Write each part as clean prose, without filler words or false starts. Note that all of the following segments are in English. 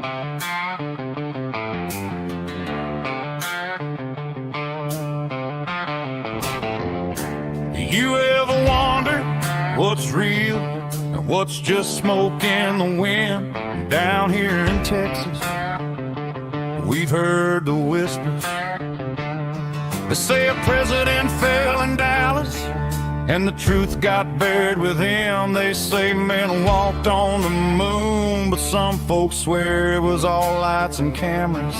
You ever wonder what's real and what's just smoke in the wind? Down here in Texas, we've heard the whispers. They say a president fell in Dallas and the truth got buried with him. They say men walked on the moon, but some folks swear it was all lights and cameras.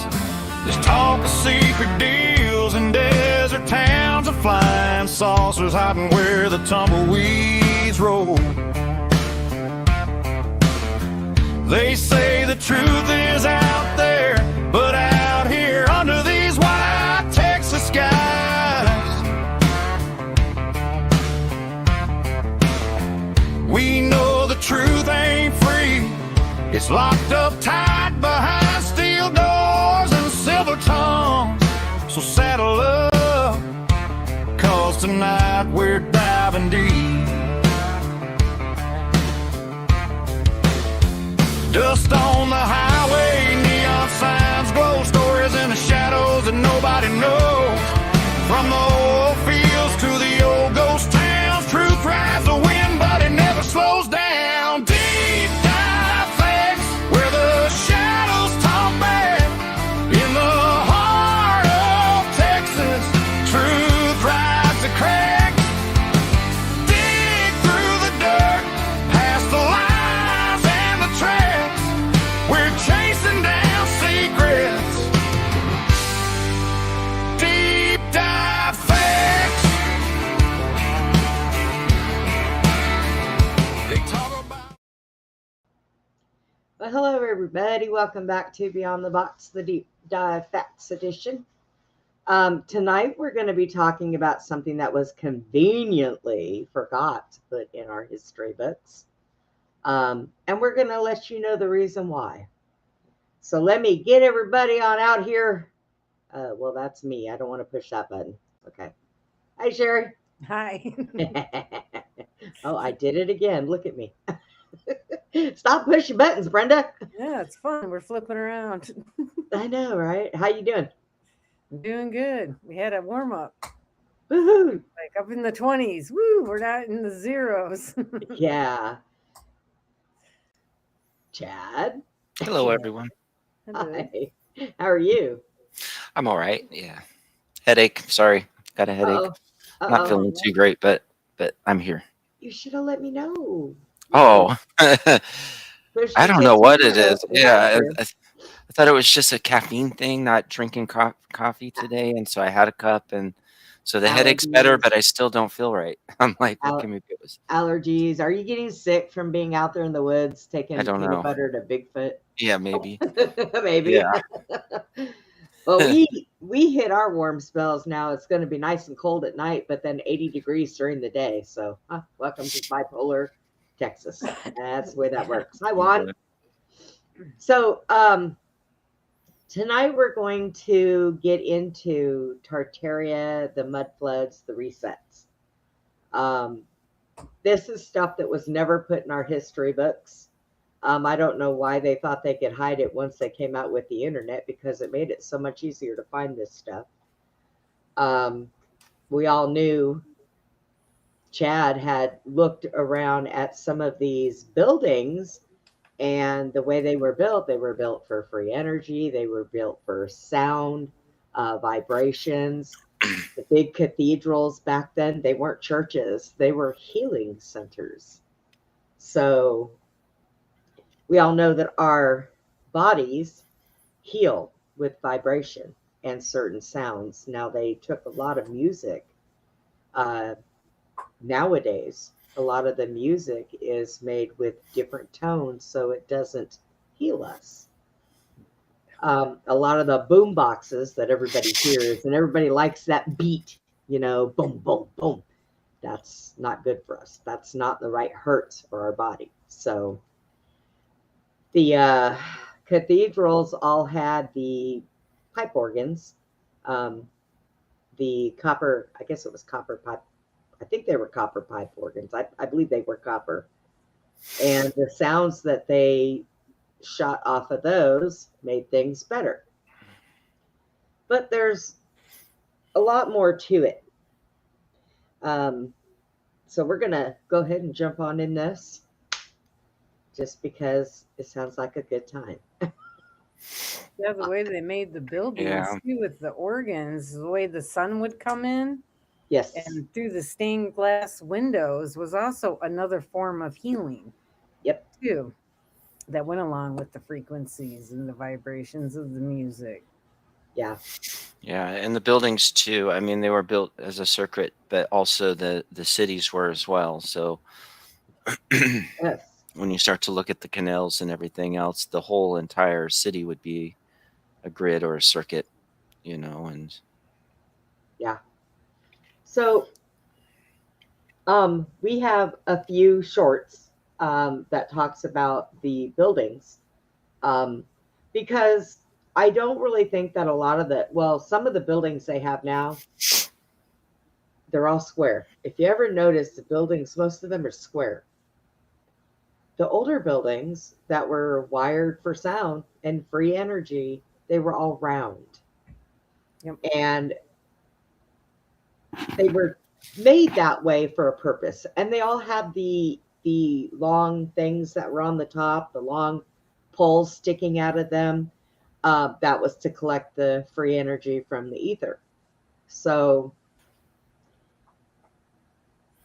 There's talk of secret deals in desert towns of flying saucers hiding where the tumbleweeds roll. They say the truth is out there, but out here under these white Texas skies, we know the truth ain't free. It's locked up tight behind steel doors and silver tongues. So saddle up, 'cause tonight we're diving deep. Dust on the highway, neon signs glow, stories in the shadows that nobody knows. From the oil fields to the old ghost towns, truth rides the wind, but it never slows down. Deep dive facts, where the shadows talk back. In the heart of Texas, truth rides the cracks. Dig through the dirt, past the lies and the tracks. We're chasing down secrets. Deep dive facts. They talk about. Well, hello, everybody. Welcome back to Beyond the Box, the Deep Dive Facts edition. Tonight, we're going to be talking about something that was conveniently forgot to put in our history books. And we're going to let you know the reason why. So let me get everybody on out here. Well, that's me. I don't want to push that button. Okay. Hi, Sherry. Hi. Oh, I did it again. Look at me. Stop pushing buttons, Brenda. Yeah, it's fun. We're flipping around. I know, right? How you doing? I'm doing good. We had a warm up, Woohoo! like up in the 20s. Woo, we're not in the zeros. Yeah. Chad. Hello, everyone. Hello. Hi. How are you? I'm all right. Yeah. Headache. Sorry. Got a headache. Uh-oh. Not feeling too great, but I'm here. You should have let me know. Oh, I Push don't the know what it button. is. Yeah. I thought it was just a caffeine thing, not drinking coffee today. And so I had a cup. And so the headache's better, Allergies. but I still don't feel right. I'm like, what Al- can we do? Allergies. Are you getting sick from being out there in the woods taking I don't peanut know. butter to Bigfoot? Yeah, maybe. Maybe. Yeah. Well, we hit our warm spells now. It's going to be nice and cold at night, but then 80 degrees during the day. So, welcome to bipolar Texas. That's the way that works. Hi, Juan. So, tonight we're going to get into Tartaria, the mud floods, the resets. This is stuff that was never put in our history books. I don't know why they thought they could hide it once they came out with the internet, because it made it so much easier to find this stuff. We all knew Chad had looked around at some of these buildings, and the way they were built for free energy. They were built for sound, vibrations. The big cathedrals back then, they weren't churches. They were healing centers. So we all know that our bodies heal with vibration and certain sounds. Now, they took a lot of music. Nowadays, a lot of the music is made with different tones, so it doesn't heal us. A lot of the boom boxes that everybody hears, and everybody likes that beat, boom, boom, boom. That's not good for us. That's not the right hertz for our body. So the cathedrals all had the pipe organs, the copper, I guess it was copper pipe. I think they were copper pipe organs. I believe they were copper. And the sounds that they shot off of those made things better. But there's a lot more to it. So we're going to go ahead and jump on in this just because it sounds like a good time. Yeah, the way they made the buildings Yeah. too with the organs, the way the sun would come in Yes. and through the stained glass windows was also another form of healing Yep. too, that went along with the frequencies and the vibrations of the music. Yeah. Yeah, and the buildings too. I mean, they were built as a circuit, but also the cities were as well. So Yes. when you start to look at the canals and everything else, the whole entire city would be a grid or a circuit, you know, and Yeah. So we have a few shorts that talks about the buildings because I don't really think that a lot of some of the buildings they have now, they're all square. If you ever notice the buildings, most of them are square. The older buildings that were wired for sound and free energy, they were all round. Yep. And they were made that way for a purpose. And they all have the long things that were on the top, the long poles sticking out of them. That was to collect the free energy from the ether. So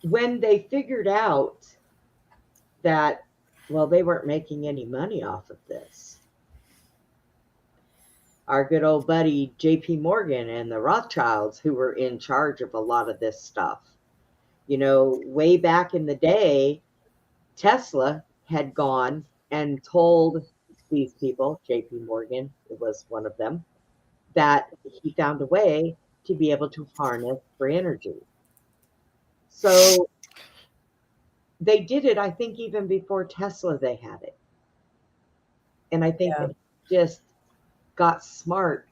when they figured out that, well, they weren't making any money off of this, our good old buddy JP Morgan and the Rothschilds, who were in charge of a lot of this stuff, you know, way back in the day, Tesla had gone and told these people, JP Morgan was one of them, that he found a way to be able to harness free energy. So they did it, I think, even before Tesla, they had it. And I think they just got smart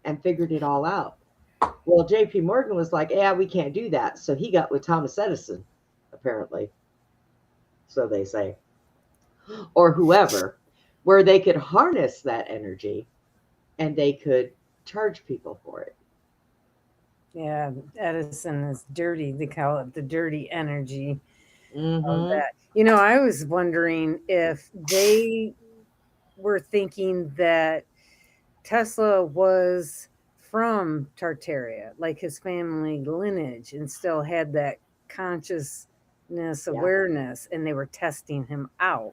and figured it all out. Well, JP Morgan was like, yeah, we can't do that. So he got with Thomas Edison, apparently. So they say. Or whoever, where they could harness that energy and they could charge people for it. Yeah, Edison is dirty. They call it the dirty energy of Mhm. that. You know, I was wondering if they were thinking that Tesla was from Tartaria, like his family lineage, and still had that consciousness awareness, and they were testing him out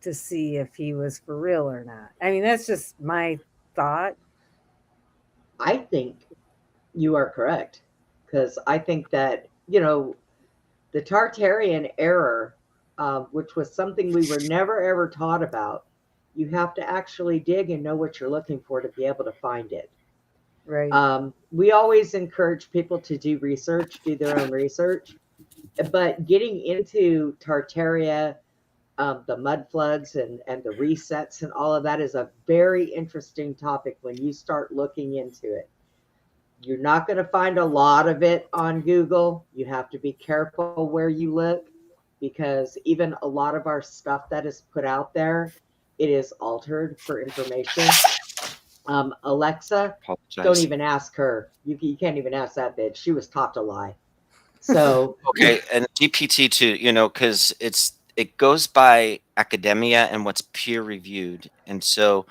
to see if he was for real or not. I mean, that's just my thought. I think you are correct, because I think that, you know, the Tartarian error, which was something we were never ever taught about, you have to actually dig and know what you're looking for to be able to find it. Right. We always encourage people to do research, do their own research, but getting into Tartaria, the mud floods and the resets and all of that is a very interesting topic when you start looking into it. You're not going to find a lot of it on Google. You have to be careful where you look, because even a lot of our stuff that is put out there, it is altered for information. Alexa, apologize. don't even ask her. You can't even ask that bitch. She was taught to lie. So Okay, and GPT too, you know, because it goes by academia and what's peer reviewed, and so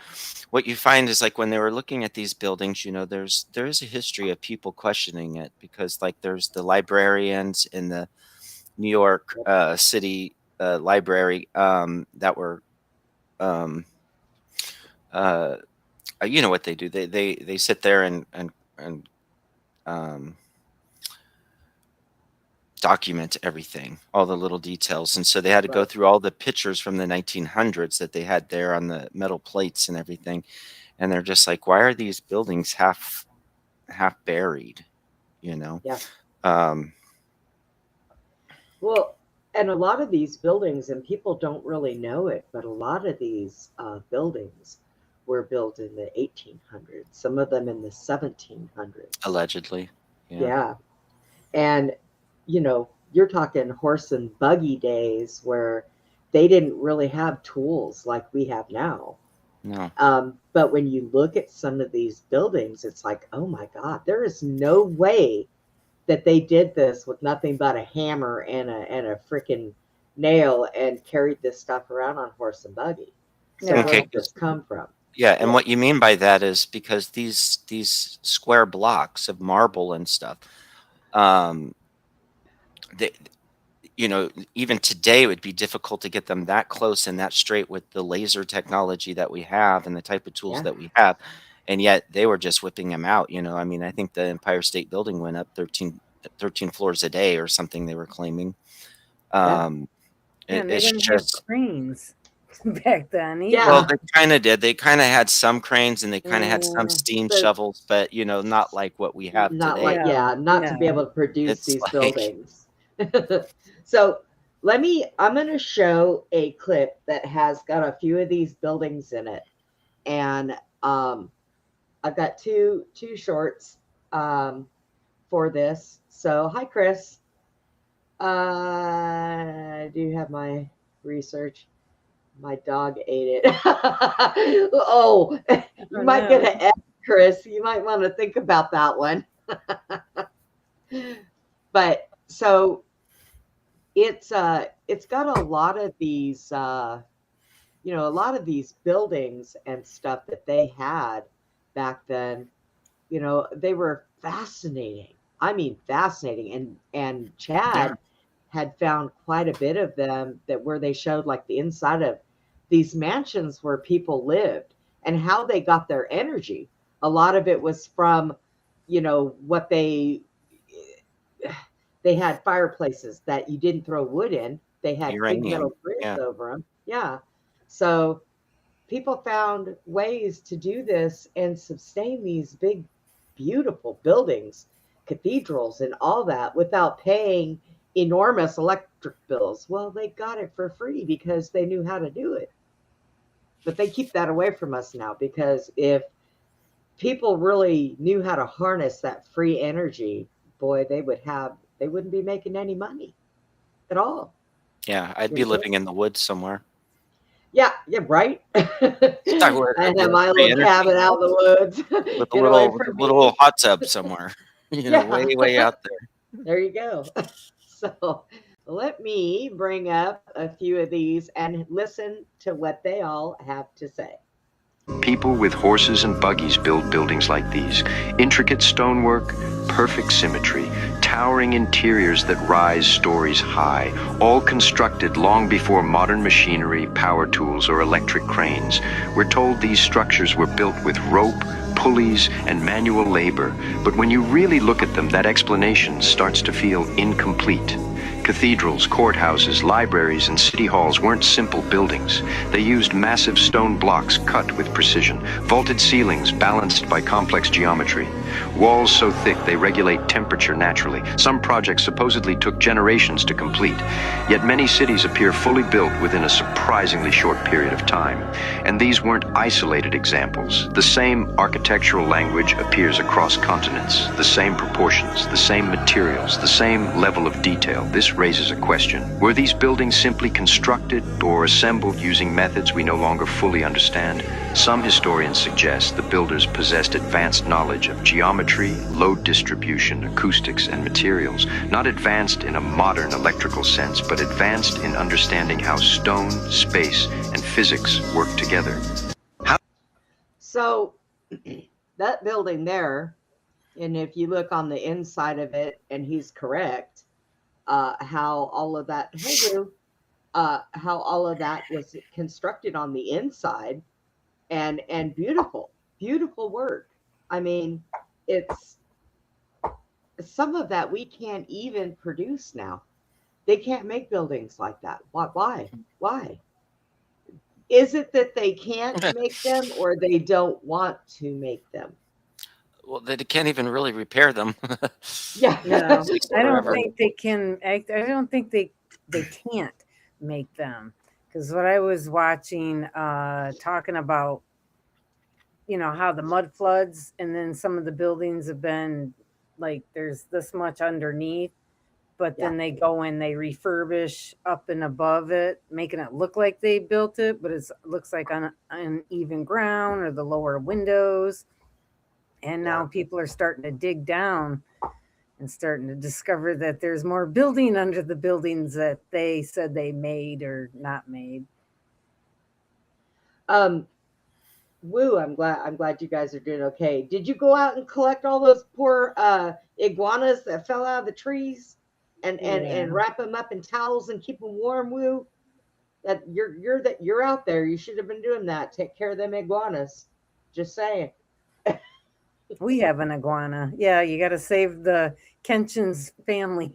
what you find is like when they were looking at these buildings, you know, there is a history of people questioning it, because like there's the librarians in the New York City library that were you know what they do, they sit there and um, document everything, all the little details. And so they had to go Right. through all the pictures from the 1900s that they had there on the metal plates and everything. And they're just like, why are these buildings half buried? You know? Yeah. Um, Well, and a lot of these buildings, and people don't really know it, but a lot of these buildings were built in the 1800s, some of them in the 1700s. allegedly. Yeah. And, you know, you're talking horse and buggy days where they didn't really have tools like we have now. No. But when you look at some of these buildings, it's like, oh my God, there is no way that they did this with nothing but a hammer and a freaking nail and carried this stuff around on horse and buggy. So Yeah. where Okay. did this come from? Yeah, and Yeah. what you mean by that is because these square blocks of marble and stuff, um, they, even today it would be difficult to get them that close and that straight with the laser technology that we have and the type of tools Yeah. that we have, and yet they were just whipping them out. I mean, I think the Empire State Building went up 13 floors a day or something they were claiming. Yeah. Um, Yeah, and they it's didn't have just cranes back then Yeah. well, either. they kinda did. They kinda had some cranes and they kinda had some Mm, steam But shovels, but, not like what we have not today. like, no, yeah, not to be no. able to produce It's these like buildings. So I'm going to show a clip that has got a few of these buildings in it. And I've got two shorts for this. So, hi, Chris. I do have my research. My dog ate it. Oh, you Oh, might get no. an F, Chris. You might want to think about that one. But so it's got a lot of these a lot of these buildings and stuff that they had back then. They were fascinating. I mean, fascinating. And yeah, Chad had found quite a bit of them that where they showed like the inside of these mansions where people lived and how they got their energy. A lot of it was from, what they had fireplaces that you didn't throw wood in. They had big uranium. metal grids Yeah. over them. Yeah. So people found ways to do this and sustain these big, beautiful buildings, cathedrals, and all that without paying enormous electric bills. Well, they got it for free because they knew how to do it. But they keep that away from us now because if people really knew how to harness that free energy, boy, they wouldn't be making any money at all. Yeah, I'd You be know? living in the woods somewhere. Yeah, yeah, right. I would I have with my free little energy, cabin out in the woods. with a Get away little with a from little me. hot tub somewhere, Yeah, way, way out there. there you go. So let me bring up a few of these and listen to what they all have to say. People with horses and buggies build buildings like these. Intricate stonework, perfect symmetry, towering interiors that rise stories high, all constructed long before modern machinery, power tools, or electric cranes. We're told these structures were built with rope, pulleys, and manual labor, but when you really look at them, that explanation starts to feel incomplete. Cathedrals, courthouses, libraries, and city halls weren't simple buildings. They used massive stone blocks cut with precision, vaulted ceilings balanced by complex geometry, walls so thick they regulate temperature naturally. Some projects supposedly took generations to complete, yet many cities appear fully built within a surprisingly short period of time. And these weren't isolated examples. The same architectural language appears across continents, the same proportions, the same materials, the same level of detail. This raises a question. Were these buildings simply constructed or assembled using methods we no longer fully understand? Some historians suggest the builders possessed advanced knowledge of geometry, load distribution, acoustics, and materials, not advanced in a modern electrical sense, but advanced in understanding how stone, space, and physics work together. So that building there, and if you look on the inside of it, and he's correct, how all of that, hey Rue, how all of that was constructed on the inside, and beautiful work. I mean, it's some of that we can't even produce now. They can't make buildings like that. Why? Is it that they can't make them or they don't want to make them? Well, they can't even really repair them. Yeah. No, Takes I don't forever. think they can. I don't think they can't make them, because what I was watching, talking about, how the mud floods, and then some of the buildings have been like there's this much underneath, but Yeah. then they go and they refurbish up and above it, making it look like they built it, but it looks like on uneven ground or the lower windows. And now people are starting to dig down and starting to discover that there's more building under the buildings that they said they made or not made. Woo, I'm glad you guys are doing okay. Did you go out and collect all those poor iguanas that fell out of the trees and wrap them up in towels and keep them warm, Woo? That you're out there. You should have been doing that. Take care of them iguanas. Just saying. We have an iguana. Yeah, you got to save the Kenshin's family.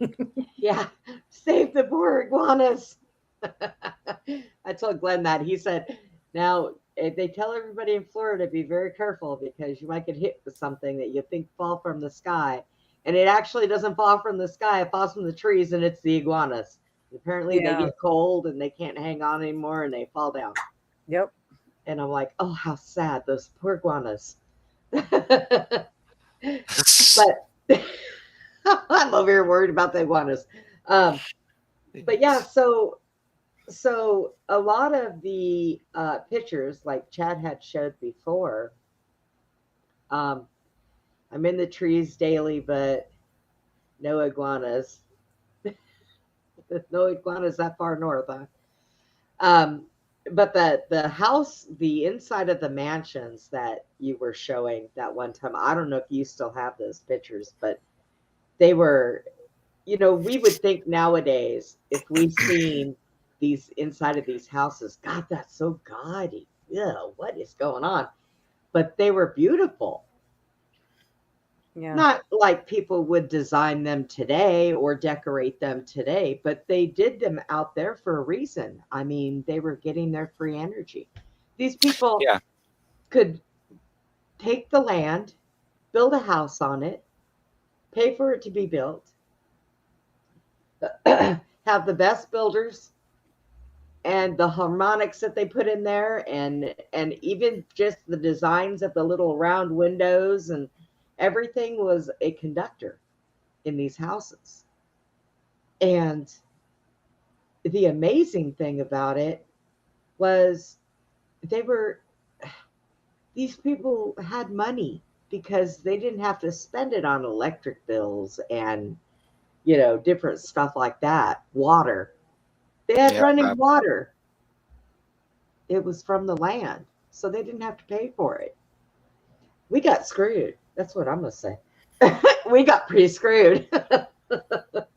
Yeah, save the poor iguanas. I told Glenn that. He said, now, if they tell everybody in Florida, be very careful because you might get hit with something that you think fall from the sky. And it actually doesn't fall from the sky. It falls from the trees, and it's the iguanas. Apparently, they get cold and they can't hang on anymore, and they fall down. Yep. And I'm like, oh, how sad. Those poor iguanas. But I'm over here worried about the iguanas. But yeah, so a lot of the pictures, like Chad had showed before, I'm in the trees daily, but no iguanas. No iguanas that far north, huh? But the house, the inside of the mansions that you were showing that one time, I don't know if you still have those pictures, but they were, we would think nowadays if we've seen these inside of these houses, God, that's so gaudy. Yeah, what is going on? But they were beautiful. Yeah. Not like people would design them today or decorate them today, but they did them out there for a reason. I mean, they were getting their free energy. These people could take the land, build a house on it, pay for it to be built, have the best builders, and the harmonics that they put in there, and even just the designs of the little round windows, and everything was a conductor in these houses. And the amazing thing about it was these people had money because they didn't have to spend it on electric bills and different stuff like that. Water. They had running water. It was from the land, so they didn't have to pay for it. We got screwed. That's what I'm going to say. We got pretty screwed.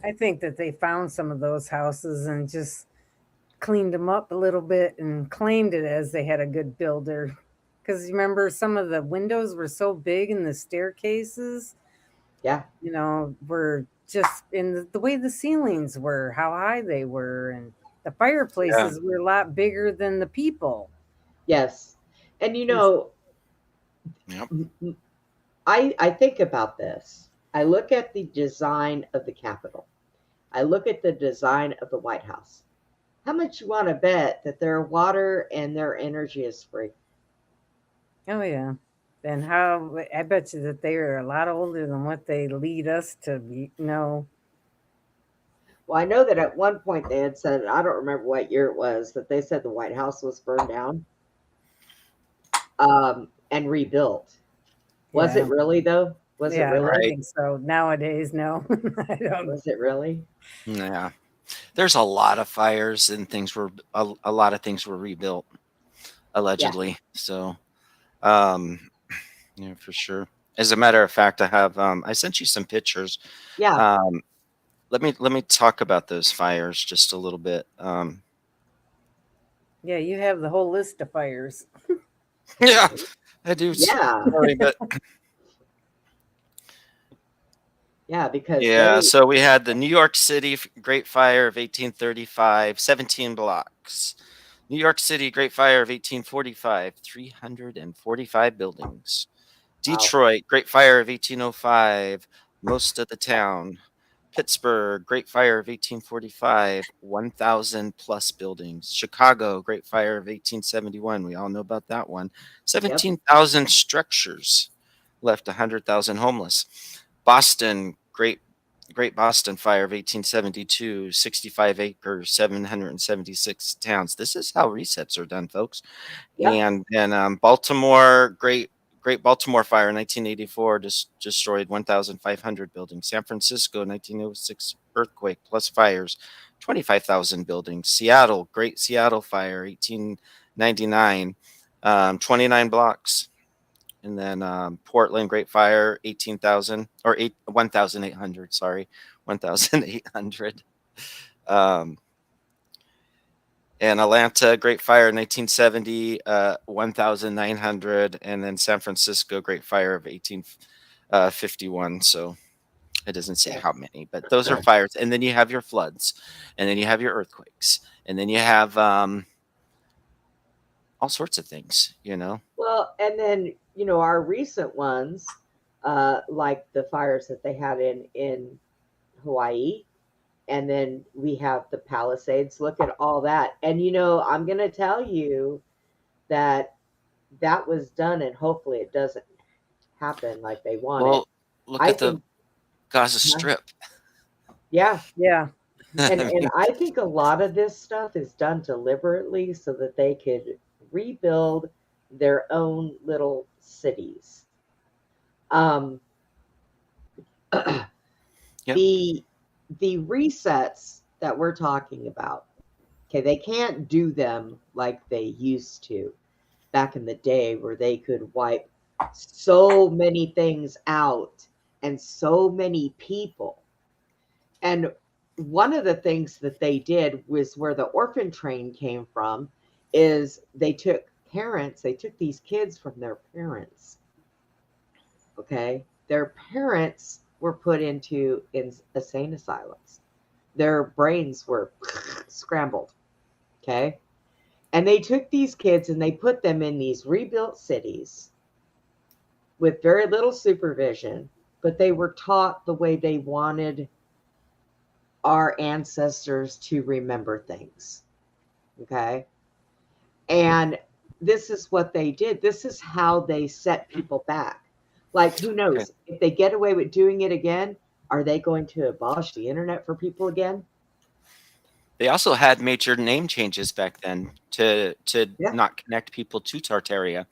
I think that they found some of those houses and just cleaned them up a little bit and claimed it as they had a good builder. Because remember, some of the windows were so big in the staircases. Yeah. Were just in the way the ceilings were, how high they were, and the fireplaces were a lot bigger than the people. Yes. And I think about this. I look at the design of the Capitol. I look at the design of the White House. How much you want to bet that their water and their energy is free? Oh, yeah. And I bet you that they are a lot older than what they lead us to know. Well, I know that at one point they had said, I don't remember what year it was, that they said the White House was burned down and rebuilt. Was it really, though? Was it really? I think so. Nowadays, no. I don't. Was it really? Yeah. There's a lot of fires and things were a lot of things were rebuilt allegedly. So for sure. As a matter of fact, I have I sent you some pictures. Yeah. Let me talk about those fires just a little bit. Yeah, you have the whole list of fires. Yeah, I do. Yeah. Sorry, but yeah, because so we had the New York City Great Fire of 1835, 17 blocks. New York City Great Fire of 1845, 345 buildings. Detroit Great Fire of 1805, most of the town. Pittsburgh Great Fire of 1845, 1,000 plus buildings. Chicago Great Fire of 1871, we all know about that one. 17,000 structures, left 100,000 homeless. Boston Great Great Boston Fire of 1872, 65 acres, 776 towns. This is how resets are done, folks. Yep. And then Baltimore, Great Baltimore Fire, 1984, destroyed 1,500 buildings. San Francisco, 1906 earthquake plus fires, 25,000 buildings. Seattle, Great Seattle Fire, 1899, 29 blocks. And then Portland, Great Fire, 18,000 or 1,800. Sorry, 1,800. And Atlanta, Great Fire, 1970, 1,900. And then San Francisco, Great Fire of 1851. So it doesn't say how many, but those are fires. And then you have your floods, and then you have your earthquakes, and then you have all sorts of things, you know. Well, and then, our recent ones, like the fires that they had in Hawaii, and then we have the Palisades. Look at all that. And, I'm going to tell you that was done, and hopefully it doesn't happen like they want Well, it. look I at the think, Gaza Strip. yeah. Yeah. And I think a lot of this stuff is done deliberately so that they could rebuild their own little cities. Yep. The resets that we're talking about, okay, they can't do them like they used to back in the day, where they could wipe so many things out and so many people. And one of the things that they did was where the orphan train came from, is they took these kids from their parents. Okay. Their parents were put into insane asylums. Their brains were scrambled. Okay. And they took these kids and they put them in these rebuilt cities with very little supervision, but they were taught the way they wanted our ancestors to remember things. Okay. And this is what they did. This is how they set people back. Like, who knows? Okay. If they get away with doing it again, are they going to abolish the internet for people again? They also had major name changes back then to Yeah. not connect people to Tartaria.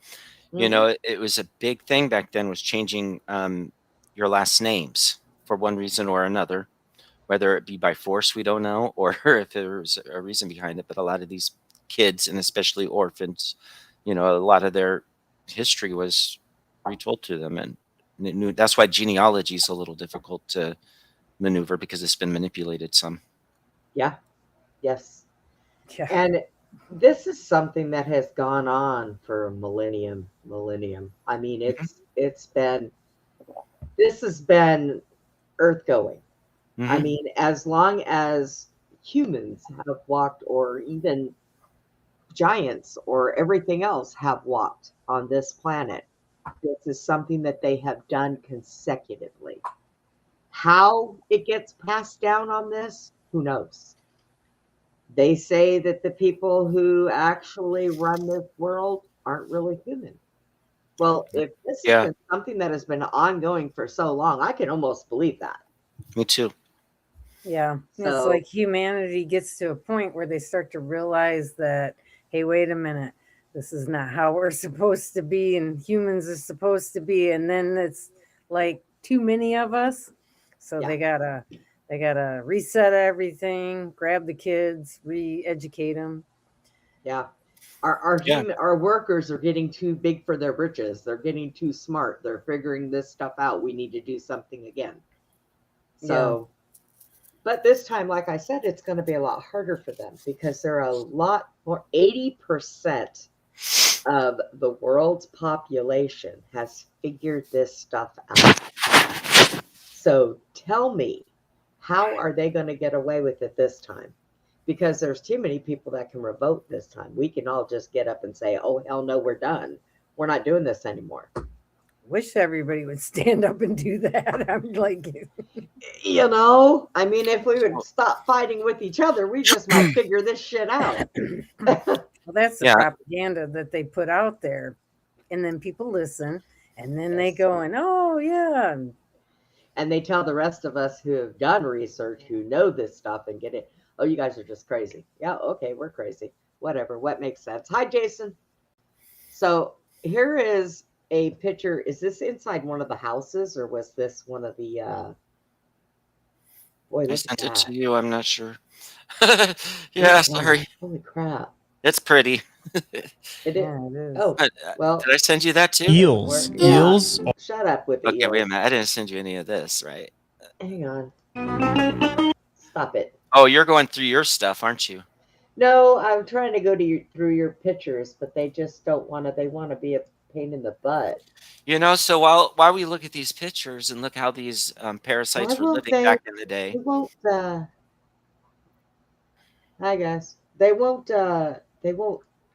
You Mhm. know, it was a big thing back then, was changing your last names for one reason or another, whether it be by force, we don't know, or if there was a reason behind it. But a lot of these kids, and especially orphans, a lot of their history was retold to them, and that's why genealogy is a little difficult to maneuver, because it's been manipulated some. Yeah. Yes. Yeah. And this is something that has gone on for millennium. I mean, this has been earth going. I Mhm. mean, as long as humans have walked, or even giants or everything else have walked on this planet, this is something that they have done consecutively. How it gets passed down on this, who knows? They say that the people who actually run this world aren't really human. Well, if this has Yeah, been something that has been ongoing for so long, I can almost believe that. me too. Yeah. It's So, like humanity gets to a point where they start to realize that, hey, wait a minute, this is not how we're supposed to be, and humans are supposed to be. And then it's like too many of us. So Yeah. they gotta reset everything, grab the kids, re-educate them. yeah. Our workers are getting too big for their britches. They're getting too smart. They're figuring this stuff out. We need to do something again. So, but this time, like I said, it's going to be a lot harder for them, because there are a lot more. 80% of the world's population has figured this stuff out. So tell me, how are they going to get away with it this time? Because there's too many people that can revolt this time. We can all just get up and say, oh, hell no, we're done. We're not doing this anymore. Wish everybody would stand up and do that. I'm like, I mean, if we would stop fighting with each other, we just might figure this shit out. well, that's the Yeah. propaganda that they put out there. And then people listen, and then they Yes. go and, oh, yeah. And they tell the rest of us who have done research, who know this stuff and get it, oh, you guys are just crazy. Yeah, okay, we're crazy. Whatever, what makes sense. Hi, Jason. So here is a picture. Is this inside one of the houses, or was this one of the boy, I look at sent it that. to you. I'm not sure. Oh, Yeah, wow. sorry. Holy crap. It's pretty. It is. Yeah, it is. Oh, well, Did I send you that too? Eels. yeah. Eels. Shut up with the Okay, wait a eels. minute. I didn't send you any of this, right? Hang on. Stop it. Oh, you're going through your stuff, aren't you? No, I'm trying to go to through your pictures, but they just don't want to. They want to be a pain in the butt. You know, so while we look at these pictures and look how these parasites Why were won't living back in the day. They won't. Hi guys. They won't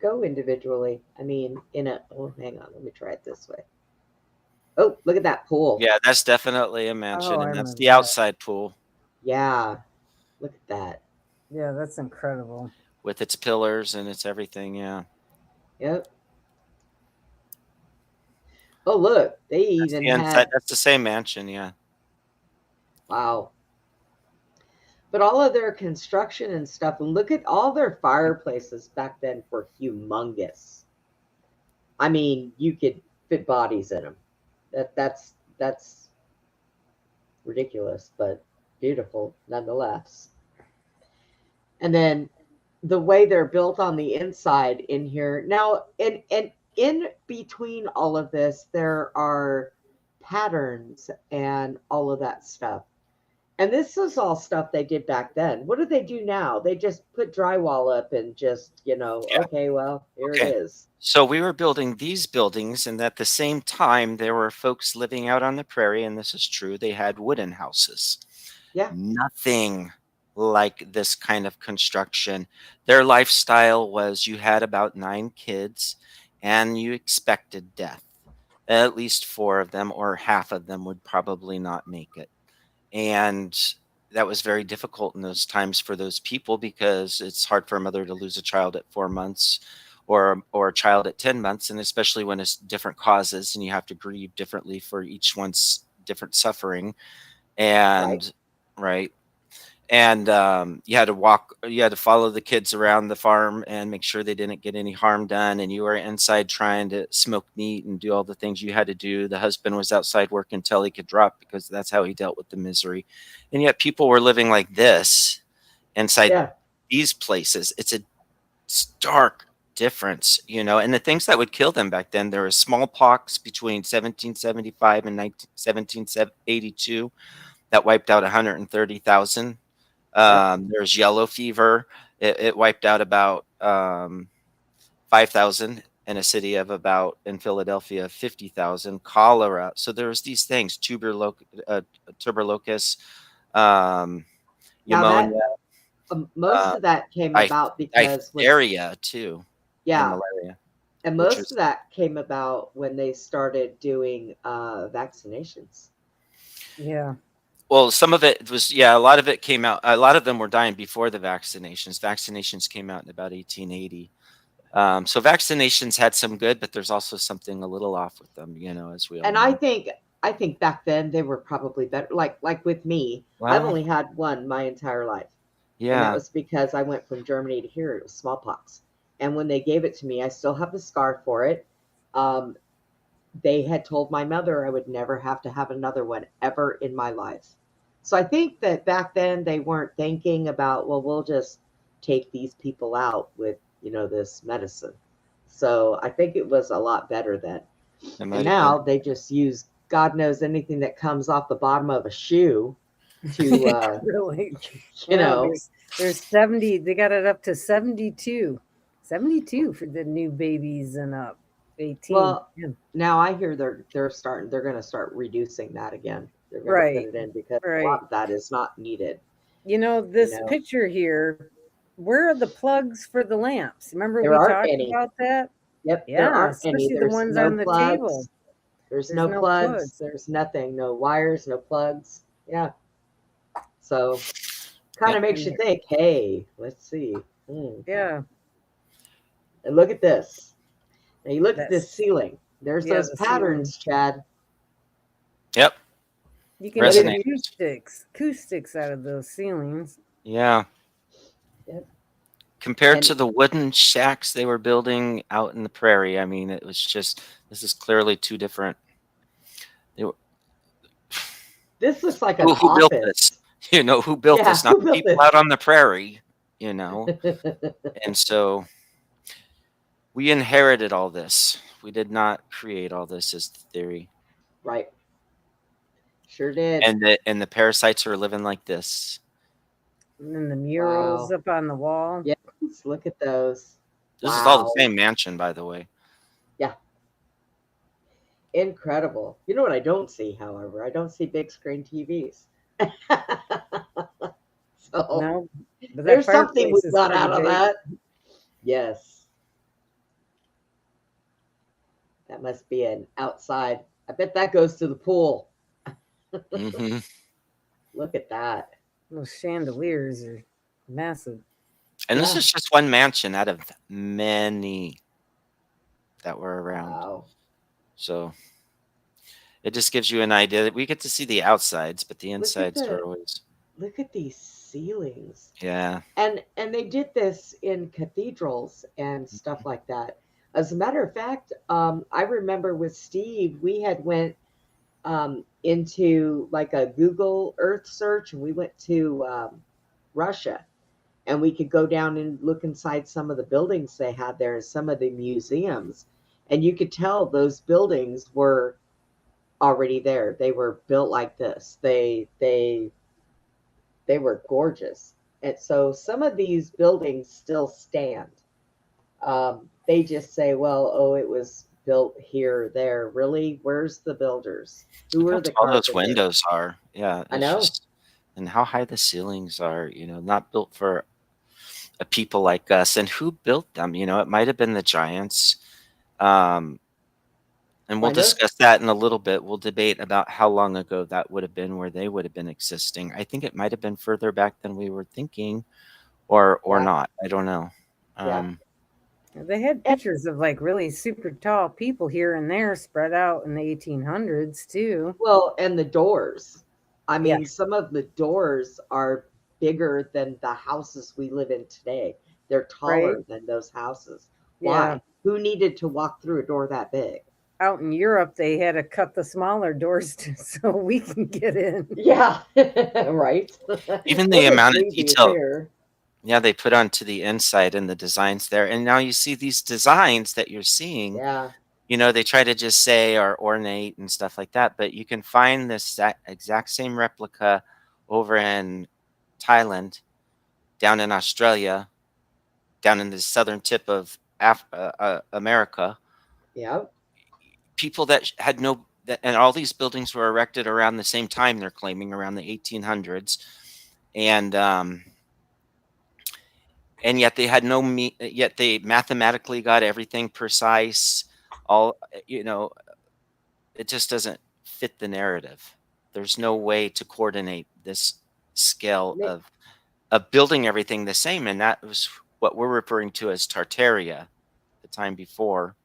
go individually. I mean, in a. Oh, hang on. Let me try it this way. Oh, look at that pool. Yeah, that's definitely a mansion, Oh, I and that's remember the that. outside pool Yeah. Look at that. Yeah, that's incredible. with its pillars and its everything. Yeah, Yep. Oh, look. They that's even the inside. had. That's the same mansion. Yeah. Wow. But all of their construction and stuff, and look at all their fireplaces back then were humongous. I mean, you could fit bodies in them. That's ridiculous, but beautiful nonetheless. And then the way they're built on the inside in here. Now, and in between all of this, there are patterns and all of that stuff. And this is all stuff they did back then. What do they do now? They just put drywall up and just, Yeah. okay, well, here Okay. it is. So we were building these buildings, and at the same time, there were folks living out on the prairie, and this is true. They had wooden houses. Yeah. Nothing like this kind of construction. Their lifestyle was you had about 9 kids, and you expected death. At least 4 of them, or half of them, would probably not make it. And that was very difficult in those times for those people, because it's hard for a mother to lose a child at 4 months or a child at 10 months, and especially when it's different causes and you have to grieve differently for each one's different suffering. And right. And you had to follow the kids around the farm and make sure they didn't get any harm done, and you were inside trying to smoke meat and do all the things you had to do. The husband was outside working until he could drop, because that's how he dealt with the misery. And yet people were living like this inside Yeah. these places. It's a stark difference, and the things that would kill them back then, there was smallpox between 1775 and 1782 that wiped out 130,000. There's yellow fever. It wiped out about 5,000 in a city of about, in Philadelphia, 50,000. Cholera. So there's these things, tuberculosis, Now pneumonia, most of that came about because diphtheria too, and yeah, malaria. and which most was- of that came about when they started doing vaccinations. Yeah. Well, some of it was, a lot of it came out. A lot of them were dying before the vaccinations. Vaccinations came out in about 1880. So vaccinations had some good, but there's also something a little off with them, as we all And know. I think back then they were probably better. Like with me, I've Wow. only had one my entire life. And that Yeah. was because I went from Germany to here. It was smallpox. And when they gave it to me, I still have the scar for it. They had told my mother I would never have to have another one ever in my life. So I think that back then they weren't thinking about, well, we'll just take these people out with, this medicine. So I think it was a lot better then. It might And have now they just use God knows anything that comes off the bottom of a shoe to, Really. you know. There's 70. They got it up to 72. 72 for the new babies and up. 18. Well, Yeah. now I hear they're going to start reducing that again. They're going Right. to put it in because a Right. lot of that is not needed. This know. picture here, where are the plugs for the lamps? Remember There we aren't talked any. about that? Yep, Yeah, there aren't especially any. the There's ones no on the plugs. table. There's There's no no plugs. plugs. There's nothing. No wires. No plugs. Yeah. So, kind Yeah. of makes you think. Hey, let's see. Yeah. And look at this. Now you look at That's- this ceiling. There's Yeah, those the patterns, Chad. Yep. You can get Resonators. acoustics out of those ceilings. Yeah. Yep. Compared And- to the wooden shacks they were building out in the prairie, I mean, it was just, this is clearly two different. This looks like an Who built this? office. You know, who built Yeah, this? Not who the built people this? out on the prairie, you know. And so we inherited all this. We did not create all this, is the theory. Right. Sure did. And the parasites are living like this. And then the murals Wow. up on the wall. Yes, look at those. This is all Wow. the same mansion, by the way. Yeah. Incredible. You know what I don't see, however? I don't see big screen TVs. So No, but that there's something we fireplace is got pretty out of big. that. Yes. That must be an outside. I bet that goes to the pool. Hmm. Look at that. Those chandeliers are massive. And this Yeah. is just one mansion out of many that were around. Wow. So it just gives you an idea that we get to see the outsides, but the at insides the- are always, Look at these ceilings. yeah. And they did this in cathedrals and stuff like that. As a matter of fact, I remember with Steve, we had went into like a Google Earth search, and we went to Russia, and we could go down and look inside some of the buildings they had there, some of the museums, and you could tell those buildings were already there. They were built like this. They were gorgeous. And so some of these buildings still stand. They just say, well, oh, it was built here or there. Really? Where's the builders? Who are How the tall those carpenters? windows are. Yeah. I it's know. and how high the ceilings are, you know, not built for a people like us. And who built them? You know, it might have been the giants. And we'll Kind of. discuss that in a little bit. We'll debate about how long ago that would have been, where they would have been existing. I think it might have been further back than we were thinking, or Yeah. not. I don't know. Yeah. They had pictures of like really super tall people here and there spread out in the 1800s too. Well, and the doors. I mean, Yeah. some of the doors are bigger than the houses we live in today. They're taller Right. than those houses. Yeah. Why? Who needed to walk through a door that big? Out in Europe, they had to cut the smaller doors so we can get in. Yeah, right. Even the Wasn't amount of previous detail, here. yeah, they put onto the inside and the designs there. And now you see these designs that you're seeing, Yeah, you know, they try to just say are ornate and stuff like that, but you can find this exact same replica over in Thailand, down in Australia, down in the southern tip of America. yeah, People that had no, and all these buildings were erected around the same time, they're claiming around the 1800s. And yet they had yet they mathematically got everything precise. All, you know, it just doesn't fit the narrative. There's no way to coordinate this scale of building everything the same. And that was what we're referring to as Tartaria the time before.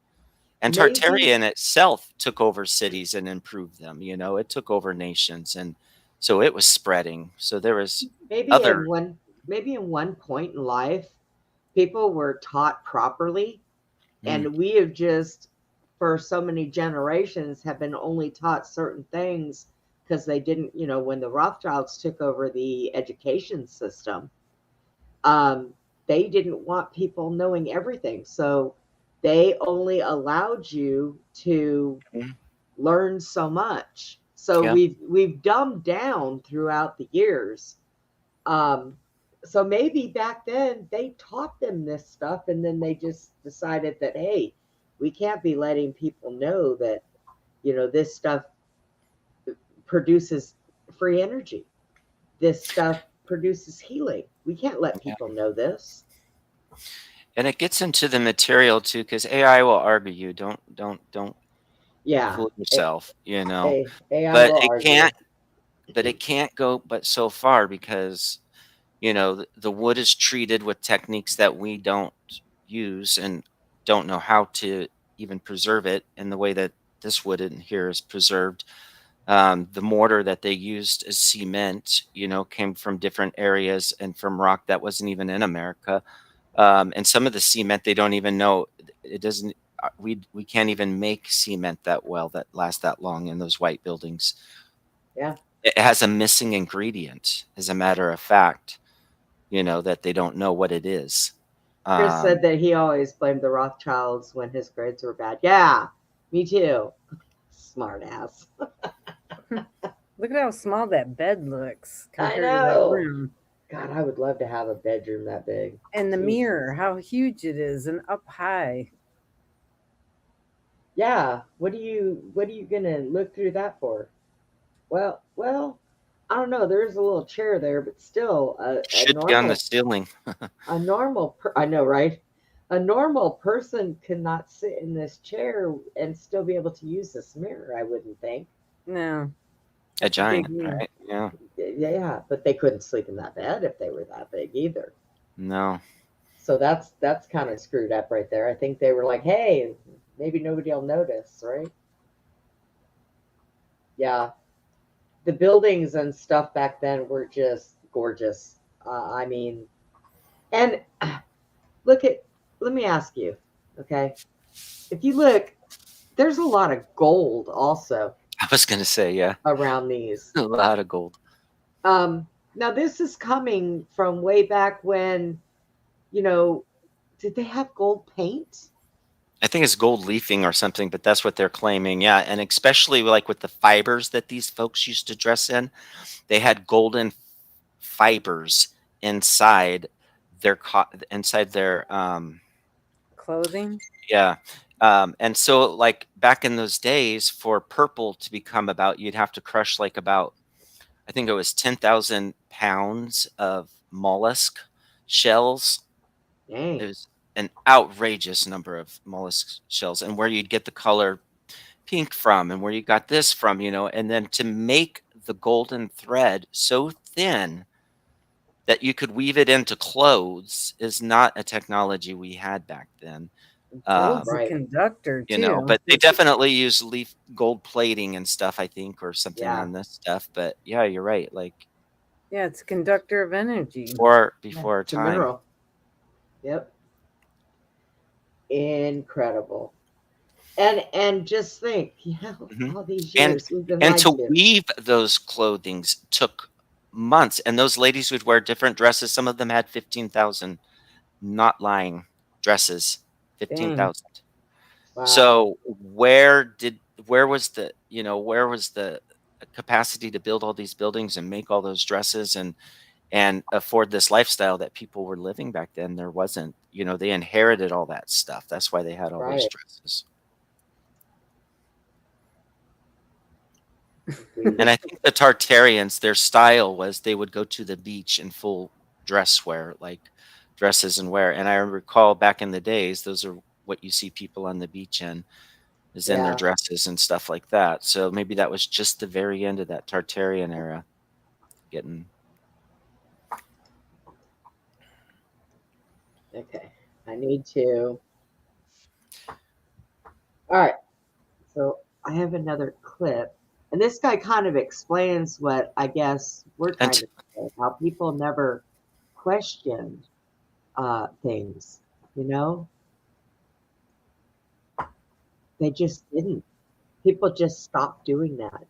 And Maybe- Tartaria in itself took over cities and improved them. You know, it took over nations, and so it was spreading. So there was maybe other- in one point in life, people were taught properly, Mm. and we have just, for so many generations, have been only taught certain things because they didn't, you know, when the Rothschilds took over the education system, they didn't want people knowing everything, so they only allowed you to Mhm. learn so much. So Yeah. we've dumbed down throughout the years. So maybe back then they taught them this stuff, and then they just decided that, hey, we can't be letting people know that, you know, this stuff produces free energy. This stuff produces healing. We can't let Yeah. people know this. And it gets into the material too, because AI will argue you. Don't Yeah. fool yourself, you know. AI But will it argue. can't. But it can't go but so far, because, you know, the wood is treated with techniques that we don't use and don't know how to even preserve it in the way that this wood in here is preserved. The mortar that they used as cement, came from different areas and from rock that wasn't even in America. And some of the cement they don't even know. It doesn't. We can't even make cement that well that lasts that long in those white buildings. Yeah. It has a missing ingredient, as a matter of fact. That they don't know what it is. Chris said that he always blamed the Rothschilds when his grades were bad. Yeah, me too. Smart ass. Look at how small that bed looks I compared to that know. room. God, I would love to have a bedroom that big. And the Jesus. mirror, how huge it is and up high. Yeah. What are you gonna look through that for? Well, I don't know. There's a little chair there, but still, Should be on the ceiling. I know, right? A normal person cannot sit in this chair and still be able to use this mirror, I wouldn't think. No. A giant, mirror. right? Yeah. Yeah, but they couldn't sleep in that bed if they were that big either. No. So that's kind of screwed up right there. I think they were like, hey, maybe nobody will notice, right? Yeah. The buildings and stuff back then were just gorgeous. I mean, and let me ask you, okay? If you look, there's a lot of gold also I was gonna say, yeah, around these. a lot of gold. Now this is coming from way back when, did they have gold paint? I think it's gold leafing or something, but that's what they're claiming. Yeah, and especially like with the fibers that these folks used to dress in, they had golden fibers inside their Clothing? yeah. And so like back in those days, for purple to become you'd have to crush like about, I think it was 10,000 pounds of mollusk shells. Dang. It was an outrageous number of mollusk shells, and where you'd get the color pink from and where you got this from, and then to make the golden thread so thin that you could weave it into clothes is not a technology we had back then. Gold's Right. a conductor, too. But they definitely use leaf gold plating and stuff, I think, or something Yeah. on this stuff. But yeah, you're right. Like Yeah, it's a conductor of energy. before It's a time. mineral. Yep. Incredible. And just think, Mhm. all these And- years we've been And lied to to. weave those clothings took months. And those ladies would wear different dresses. Some of them had 15,000, not lying, dresses. 15,000. Wow. So where was the capacity to build all these buildings and make all those dresses and afford this lifestyle that people were living back then? There wasn't. They inherited all that stuff. That's why they had all those Right. dresses. And I think the Tartarians, their style was they would go to the beach in full dress wear, like dresses and wear. And I recall back in the days, those are what you see people on the beach in, is in their Yeah. dresses and stuff like that. So maybe that was just the very end of that Tartarian era. Okay. I need to. All right. So I have another clip. And this guy kind of explains what I guess we're trying to say, how people never questioned things, They just didn't. People just stopped doing that.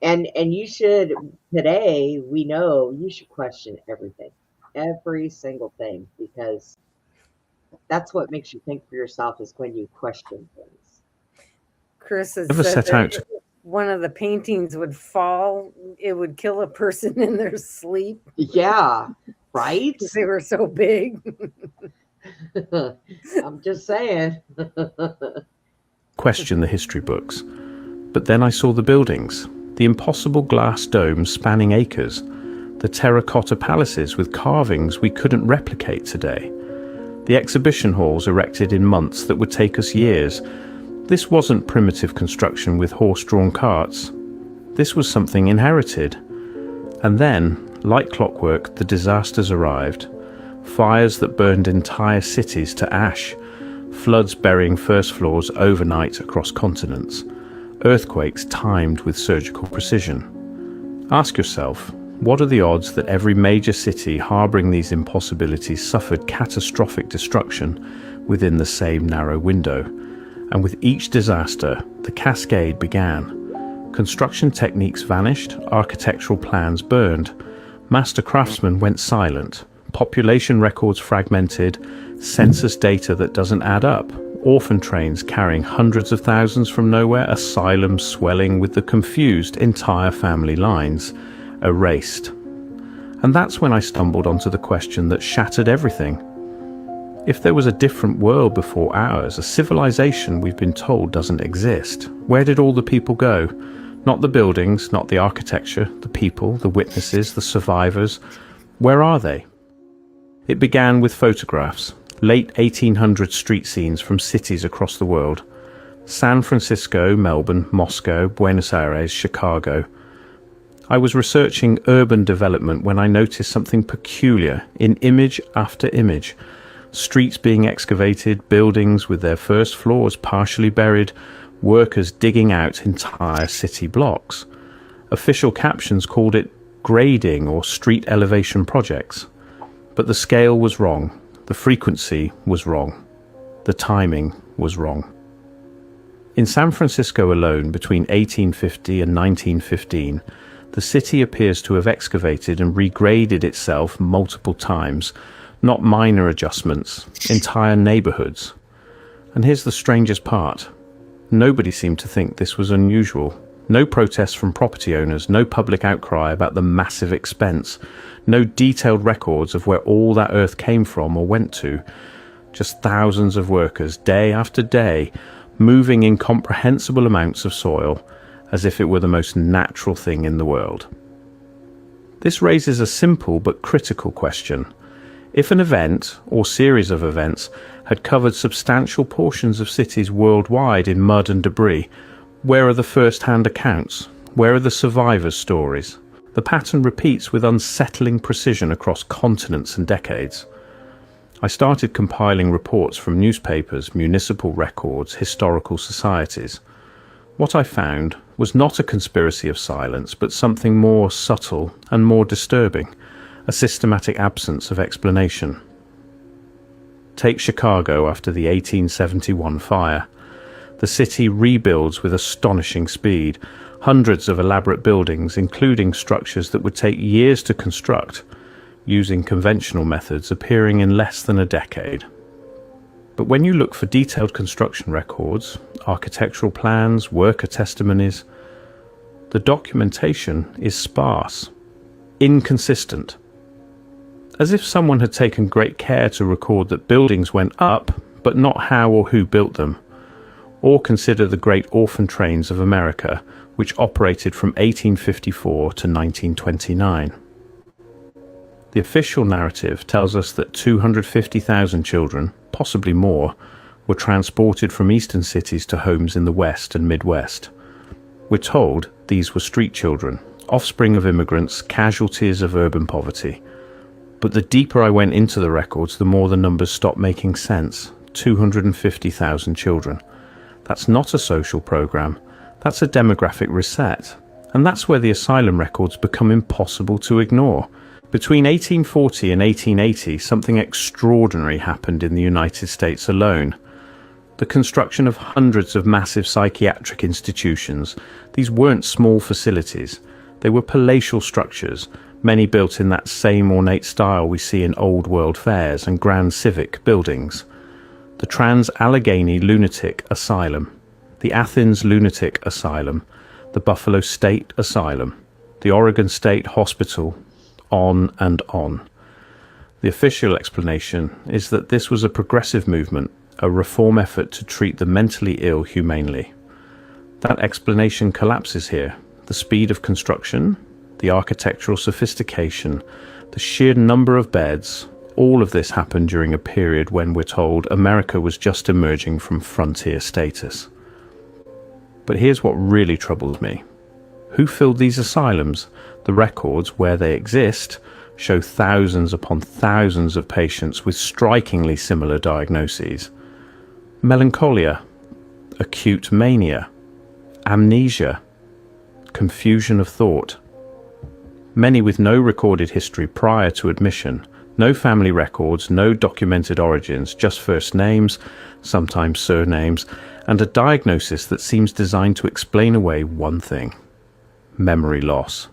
And you should, today, we know you should question everything, every single thing, because that's what makes you think for yourself, is when you question things. Chris has Ever said set that out- one of the paintings would fall, it would kill a person in their sleep Yeah, right? because they were so big. I'm just saying. Question the history books. But then I saw the buildings, the impossible glass domes spanning acres, the terracotta palaces with carvings we couldn't replicate today, the exhibition halls erected in months that would take us years. This wasn't primitive construction with horse-drawn carts. This was something inherited. And then, like clockwork, the disasters arrived. Fires that burned entire cities to ash. Floods burying first floors overnight across continents. earthquakes timed with surgical precision. Ask yourself, what are the odds that every major city harboring these impossibilities suffered catastrophic destruction within the same narrow window? And with each disaster, the cascade began. Construction techniques vanished, architectural plans burned, master craftsmen went silent, population records fragmented, census data that doesn't add up, orphan trains carrying hundreds of thousands from nowhere, asylums swelling with the confused entire family lines, erased. And that's when I stumbled onto the question that shattered everything. If there was a different world before ours, a civilization we've been told doesn't exist, where did all the people go? Not the buildings, not the architecture, the people, the witnesses, the survivors. Where are they? It began with photographs, late 1800 street scenes from cities across the world. San Francisco, Melbourne, Moscow, Buenos Aires, Chicago. I was researching urban development when I noticed something peculiar in image after image. Streets being excavated, buildings with their first floors partially buried, workers digging out entire city blocks. Official captions called it grading or street elevation projects. But the scale was wrong, the frequency was wrong, the timing was wrong. In San Francisco alone, between 1850 and 1915, the city appears to have excavated and regraded itself multiple times, not minor adjustments, entire neighborhoods. And here's the strangest part. Nobody seemed to think this was unusual. No protests from property owners, no public outcry about the massive expense, no detailed records of where all that earth came from or went to. Just thousands of workers, day after day, moving incomprehensible amounts of soil as if it were the most natural thing in the world. This raises a simple but critical question. If an event, or series of events, had covered substantial portions of cities worldwide in mud and debris, where are the first-hand accounts? Where are the survivors' stories? The pattern repeats with unsettling precision across continents and decades. I started compiling reports from newspapers, municipal records, historical societies. What I found was not a conspiracy of silence, but something more subtle and more disturbing, a systematic absence of explanation. Take Chicago after the 1871 fire. The city rebuilds with astonishing speed, hundreds of elaborate buildings, including structures that would take years to construct, using conventional methods appearing in less than a decade. But when you look for detailed construction records, architectural plans, worker testimonies, the documentation is sparse, inconsistent. As if someone had taken great care to record that buildings went up, but not how or who built them. Or consider the great orphan trains of America, which operated from 1854 to 1929. The official narrative tells us that 250,000 children, possibly more, were transported from eastern cities to homes in the West and Midwest. We're told these were street children, offspring of immigrants, casualties of urban poverty. But the deeper I went into the records, the more the numbers stopped making sense. 250,000 children. That's not a social program. That's a demographic reset. And that's where the asylum records become impossible to ignore. Between 1840 and 1880, something extraordinary happened in the United States alone. The construction of hundreds of massive psychiatric institutions. These weren't small facilities. They were palatial structures, many built in that same ornate style we see in old world fairs and grand civic buildings. The Trans-Allegheny Lunatic Asylum, the Athens Lunatic Asylum, the Buffalo State Asylum, the Oregon State Hospital, on and on. The official explanation is that this was a progressive movement, a reform effort to treat the mentally ill humanely. That explanation collapses here. The speed of construction, the architectural sophistication, the sheer number of beds, all of this happened during a period when we're told America was just emerging from frontier status. But here's what really troubles me. Who filled these asylums? The records, where they exist, show thousands upon thousands of patients with strikingly similar diagnoses. Melancholia, acute mania, amnesia, confusion of thought. Many with no recorded history prior to admission, no family records, no documented origins, just first names, sometimes surnames, and a diagnosis that seems designed to explain away one thing: memory loss.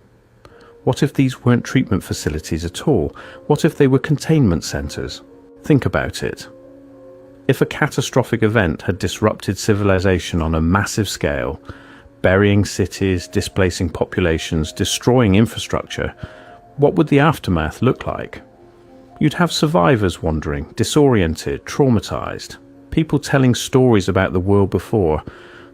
What if these weren't treatment facilities at all? What if they were containment centres? Think about it. If a catastrophic event had disrupted civilization on a massive scale, burying cities, displacing populations, destroying infrastructure, what would the aftermath look like? You'd have survivors wandering, disoriented, traumatized, people telling stories about the world before,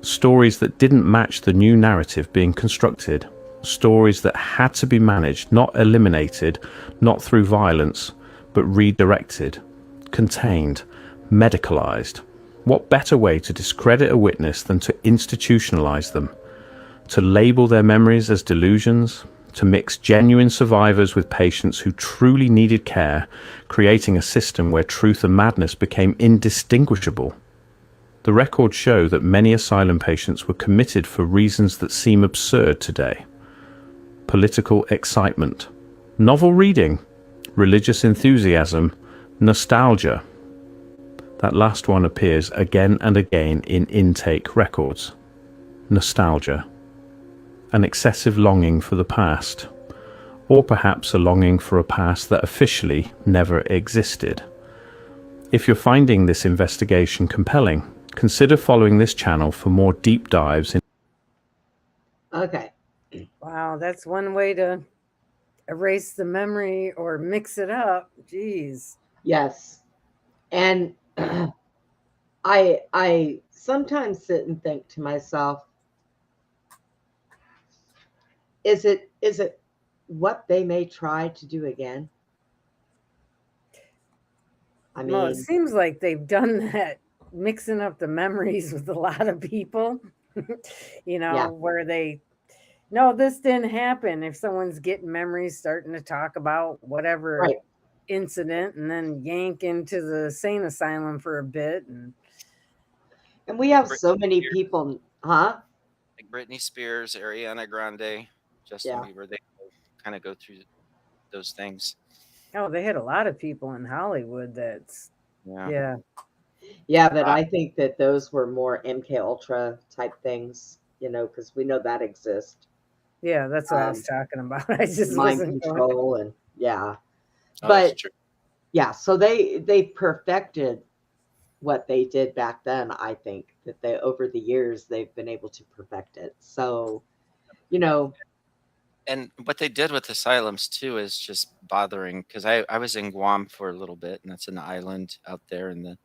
stories that didn't match the new narrative being constructed, stories that had to be managed, not eliminated, not through violence, but redirected, contained, medicalized. What better way to discredit a witness than to institutionalize them, to label their memories as delusions, to mix genuine survivors with patients who truly needed care, creating a system where truth and madness became indistinguishable. The records show that many asylum patients were committed for reasons that seem absurd today. Political excitement, novel reading, religious enthusiasm, nostalgia. That last one appears again and again in intake records. Nostalgia. An excessive longing for the past, or perhaps a longing for a past that officially never existed. If you're finding this investigation compelling, consider following this channel for more deep dives in. Okay. Wow, that's one way to erase the memory or mix it up. Jeez. Yes. And I sometimes sit and think to myself, is it what they may try to do again? I mean, Well, it seems like they've done that, mixing up the memories with a lot of people, Yeah. where they, no, this didn't happen. If someone's getting memories, starting to talk about whatever right. incident, and then yank into the sane asylum for a bit. And And we have Britney so many Spears. people, huh? Like Britney Spears, Ariana Grande, Justin Yeah. Bieber, they kind of go through those things. oh, they had a lot of people in Hollywood that's, Yeah. Yeah, but I think that those were more MK Ultra type things, because we know that exists. Yeah, that's what I was talking about. I just Mind wasn't going. control and yeah. Oh, that's But true. yeah, so they perfected what they did back then. I think that they over the years they've been able to perfect it. So, And what they did with asylums too is just bothering, because I was in Guam for a little bit, and that's an island out there in the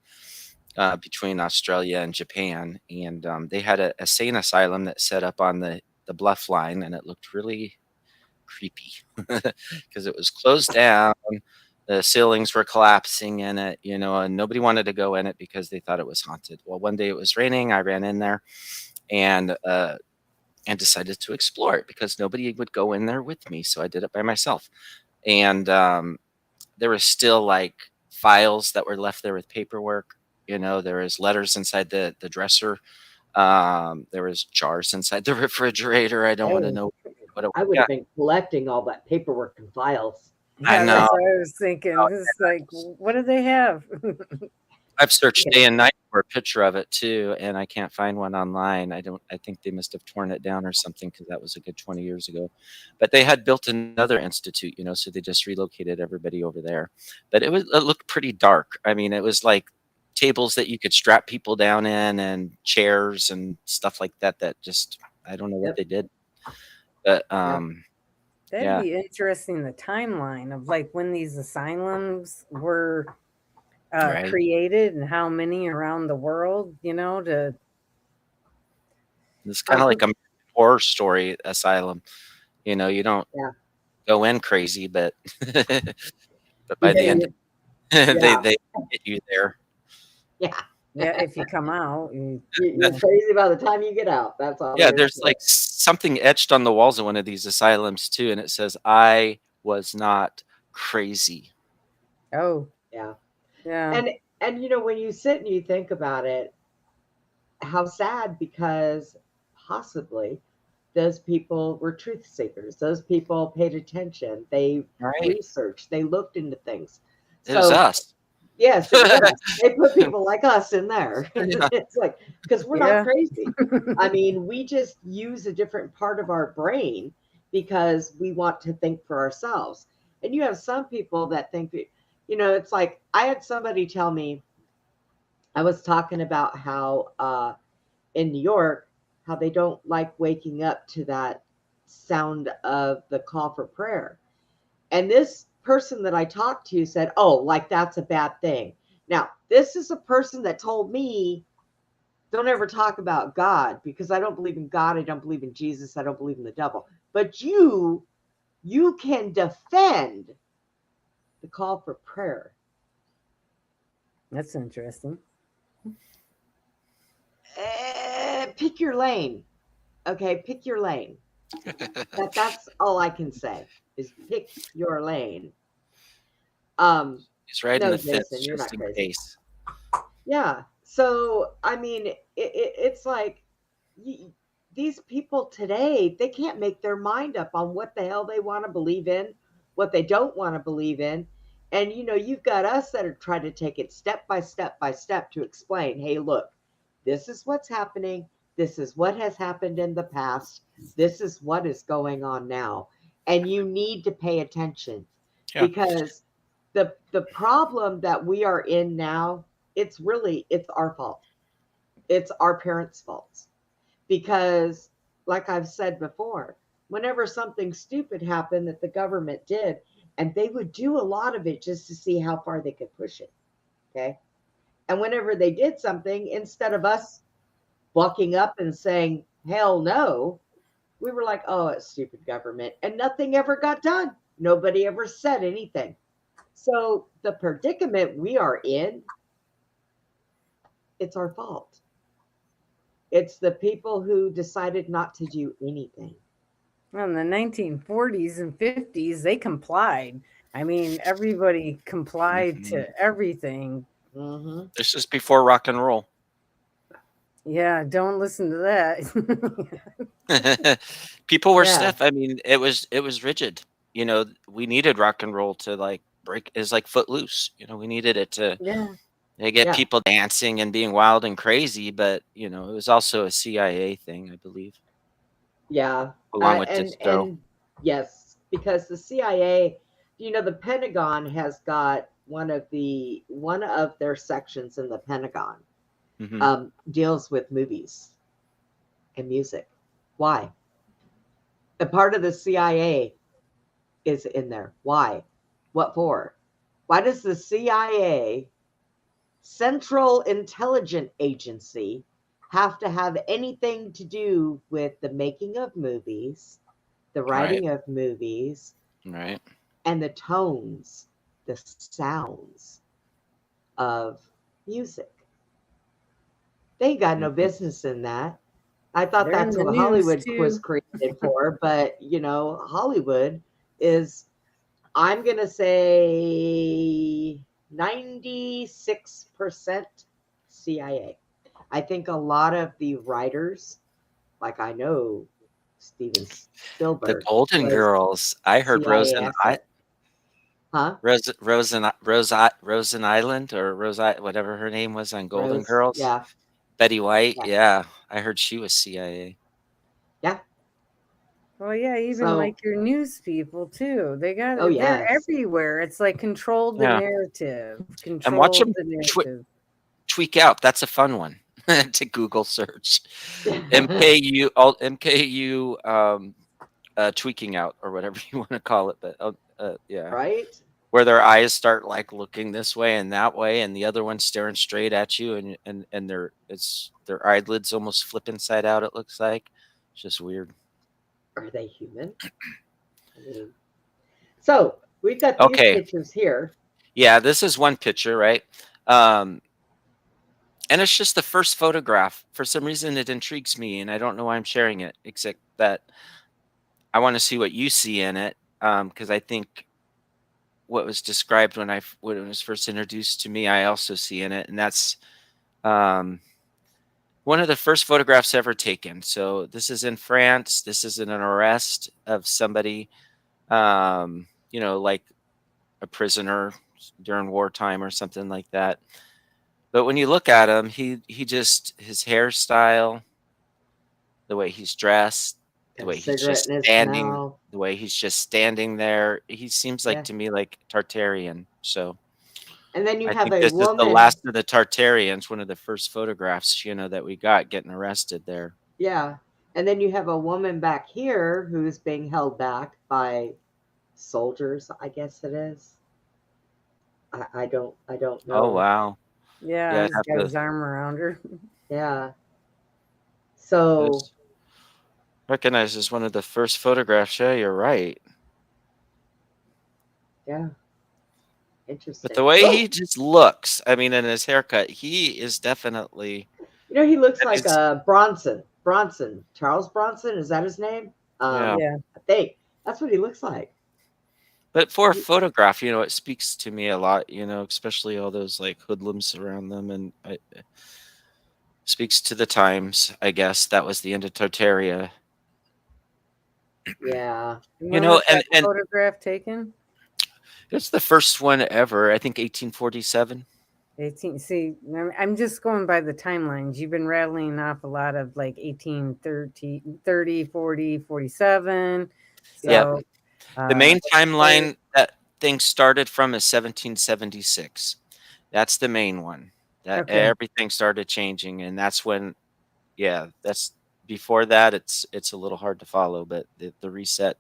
between Australia and Japan, and they had a sane asylum that set up on the bluff line, and it looked really creepy because it was closed down. The ceilings were collapsing in it, and nobody wanted to go in it because they thought it was haunted. Well, one day it was raining. I ran in there and decided to explore it because nobody would go in there with me. So I did it by myself. And there was still like files that were left there with paperwork. There was letters inside the dresser. There was jars inside the refrigerator. I don't want to Oh, know what it I was. would Yeah, have been collecting all that paperwork and files. I Yeah, know. that's what I was thinking. It's like, what do they have? I've searched day and night for a picture of it too, and I can't find one online. I think they must have torn it down or something because that was a good 20 years ago. But they had built another institute, so they just relocated everybody over there. But it looked pretty dark. I mean, it was like tables that you could strap people down in and chairs and stuff like that just I don't know what Yep. they did. But That'd yeah. be interesting, the timeline of like when these asylums were created and how many around the world, to It's kind of like a horror story asylum. You don't go in crazy, but but by the end they get you there. Yeah. yeah, if you come out, You're crazy by the time you get out. That's all. Yeah, there's like something etched on the walls of one of these asylums too, and it says, "I was not crazy." oh yeah. yeah, And when you sit and you think about it, how sad, because possibly those people were truth seekers. Those people paid attention. They Right. researched. They looked into things. It was So us. yes, it was us. They put people like us in there. Yeah. It's like, because we're Yeah. not crazy. I mean, we just use a different part of our brain because we want to think for ourselves. And you have some people that think, it's like I had somebody tell me, I was talking about how in New York, how they don't like waking up to that sound of the call for prayer. And this person that I talked to said, oh, like that's a bad thing. Now, this is a person that told me, don't ever talk about God because I don't believe in God. I don't believe in Jesus. I don't believe in the devil. But you can defend the call for prayer. That's interesting. Pick your lane. Okay, pick your lane. That's all I can say is pick your lane. He's right No, in the fence Jason, you're just not in crazy. case. Yeah. So, I mean, it's like these people today, they can't make their mind up on what the hell they want to believe in, what they don't want to believe in. And, you've got us that are trying to take it step by step by step to explain, hey, look, this is what's happening. This is what has happened in the past. This is what is going on now. And you need to pay attention Yeah. because the problem that we are in now, it's our fault. It's our parents' fault. Because, like I've said before, whenever something stupid happened that the government did, and they would do a lot of it just to see how far they could push it. Okay. And whenever they did something, instead of us bucking up and saying, hell no, we were like, oh, it's stupid government. And nothing ever got done. Nobody ever said anything. So the predicament we are in, it's our fault. It's the people who decided not to do anything. Well, in the 1940s and 50s, they complied. I mean, everybody complied to everything. Mm-hmm. This is before rock and roll. Yeah, don't listen to that. People were Yeah. stiff. I mean, it was rigid. We needed rock and roll to like break. It's like Footloose. We needed it to Yeah. get Yeah. people dancing and being wild and crazy. But it was also a CIA thing, I believe, Yeah. along with disco. And yes, because the CIA, the Pentagon has got one of their sections in the Pentagon Mhm. deals with movies and music. Why? A part of the CIA is in there. Why? What for? Why does the CIA, Central Intelligence Agency, have to have anything to do with the making of movies, the writing of movies, Right. and the tones, the sounds of music? They ain't got no Mhm. business in that. I thought They're in that's the what news, Hollywood too. was created for, but Hollywood is, I'm gonna say 96% CIA. I think a lot of the writers, like I know Steven The Spielberg, Golden was Girls. I heard CIA asset. Huh? Rosen Island or whatever her name was on Golden Rose? Girls. Yeah. Betty White. Yeah. Yeah, I heard she was CIA. Yeah. Well, yeah, even So, like your news people too. They're yes. everywhere. It's like control the Yeah. narrative. And watch Control them the narrative. tweak out. That's a fun one to Google search. MKU tweaking out or whatever you want to call it. But yeah, Right? where their eyes start like looking this way and that way, and the other one's staring straight at you, and their eyelids almost flip inside out. It looks like it's just weird. Are they human? I mean, so we've got these Okay. pictures here. Yeah, this is one picture, right? And it's just the first photograph. For some reason, it intrigues me, and I don't know why I'm sharing it, except that I want to see what you see in it, because I think what was described when it was first introduced to me, I also see in it, and that's one of the first photographs ever taken. So this is in France. This is an arrest of somebody, like a prisoner during wartime or something like that. But when you look at him, he just his hairstyle, the way he's dressed, the Got a way he's cigarette just in his standing, mouth. the way he's just standing there, he seems like Yeah. to me like Tartarian. So And then you I have think a this is the woman. last of the Tartarians, one of the first photographs, that we got getting arrested there. Yeah. And then you have a woman back here who's being held back by soldiers, I guess it is. I don't Oh know. wow. Yeah, Yeah, I'd he's have got to his arm around her. Yeah. So this recognize as one of the first photographs. Yeah, you're right. yeah, But interesting. the way Oh, he just looks, I mean, in his haircut, he is definitely he looks and like it's Bronson. Bronson. Charles Bronson, is that his name? yeah. Yeah. I think that's what he looks like. But for a photograph, it speaks to me a lot, especially all those like hoodlums around them and it speaks to the times, I guess. That was the end of Tartaria. Yeah. When was And that photograph taken? it's the first one ever, I think 1847. 18. See, I'm just going by the timelines. You've been rattling off a lot of like 1830, 30, 40, 47. So, Yep. The main so- timeline that things started from is 1776. That's the main one. That Okay. everything started changing, and that's when, that's before that. It's a little hard to follow, but the reset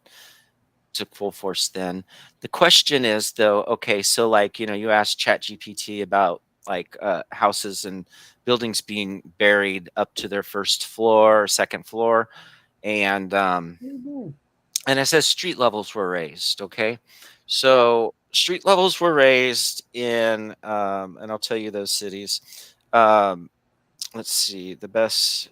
took full force then. The question is though, okay, so like you asked ChatGPT about like houses and buildings being buried up to their first floor or second floor, and Mhm. and it says street levels were raised. Okay, so street levels were raised in, and I'll tell you those cities. Um, let's see, the best.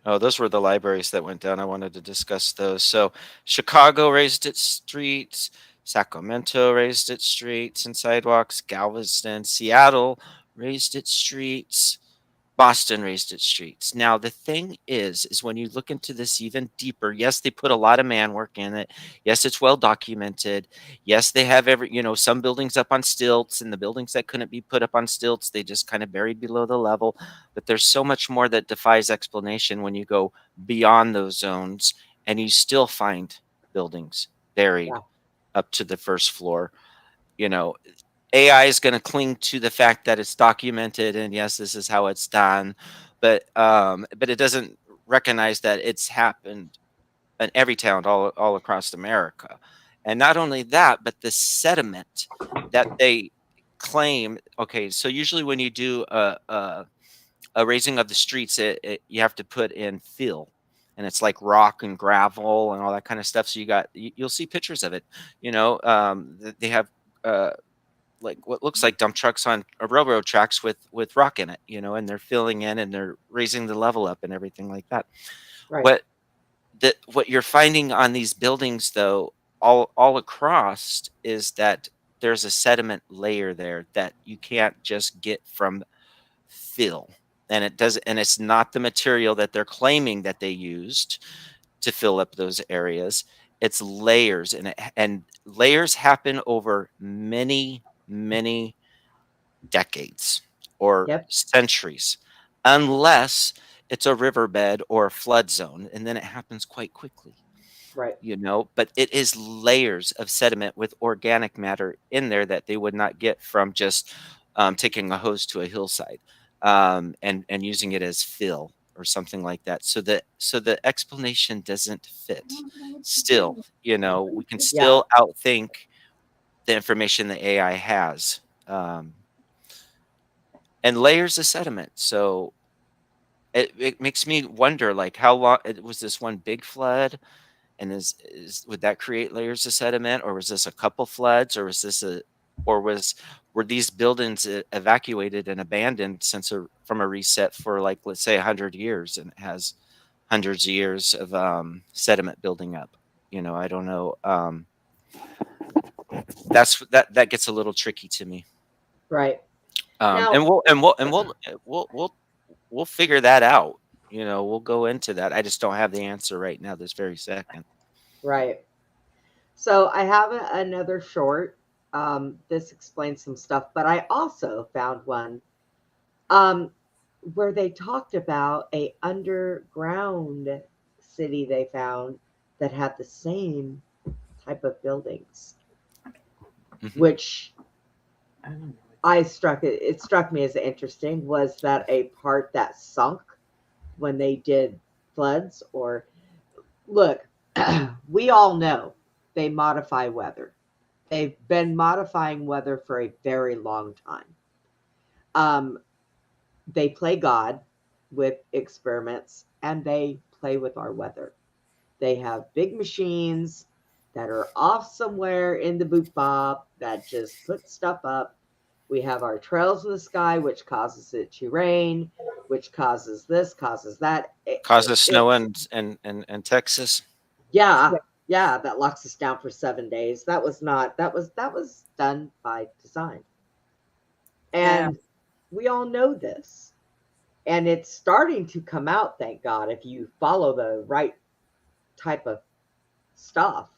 Oh, those were the libraries that went down. I wanted to discuss those. So, Chicago raised its streets. Sacramento raised its streets and sidewalks. Galveston, Seattle raised its streets. Boston raised its streets. Now, the thing is when you look into this even deeper, yes, they put a lot of man work in it. Yes, it's well documented. Yes, they have some buildings up on stilts, and the buildings that couldn't be put up on stilts, they just kind of buried below the level. But there's so much more that defies explanation when you go beyond those zones and you still find buildings buried Yeah. up to the first floor. AI is going to cling to the fact that it's documented and yes, this is how it's done, but it doesn't recognize that it's happened in every town all across America. And not only that, but the sediment that they claim. Okay, so usually when you do a raising of the streets, you have to put in fill, and it's like rock and gravel and all that kind of stuff. So you'll see pictures of it. They have. Like what looks like dump trucks on a railroad tracks with rock in it, and they're filling in and they're raising the level up and everything like that. Right. What you're finding on these buildings though, all across, is that there's a sediment layer there that you can't just get from fill, and it's not the material that they're claiming that they used to fill up those areas. It's layers, and layers happen over many decades or Yep. centuries, unless it's a riverbed or a flood zone, and then it happens quite quickly. Right. But it is layers of sediment with organic matter in there that they would not get from just taking a hose to a hillside, and using it as fill or something like that. So the explanation doesn't fit. Still, we can still outthink the information the AI has, and layers of sediment. So it makes me wonder, like, how long it was this one big flood, and would that create layers of sediment, or was this a couple floods, or were these buildings evacuated and abandoned from a reset for, like, let's say 100 years, and it has hundreds of years of sediment building up. I don't know. that gets a little tricky to me. Right. Now, And we'll figure that out. We'll go into that. I just don't have the answer right now, this very second. right. So I have another short. This explains some stuff, but I also found one where they talked about a underground city they found that had the same type of buildings, Mhm. which I don't know. it struck me as interesting. Was that a part that sunk when they did floods? Or look, we all know they modify weather. They've been modifying weather for a very long time. Um, they play God with experiments, and they play with our weather. They have big machines that are off somewhere in the boot bob that just put stuff up. We have our trails in the sky, which causes it to rain, which causes this, causes that. Causes snow in Texas. Yeah, yeah, that locks us down for 7 days. That was not that was done by design. And we all know this. And it's starting to come out, thank God, if you follow the right type of stuff.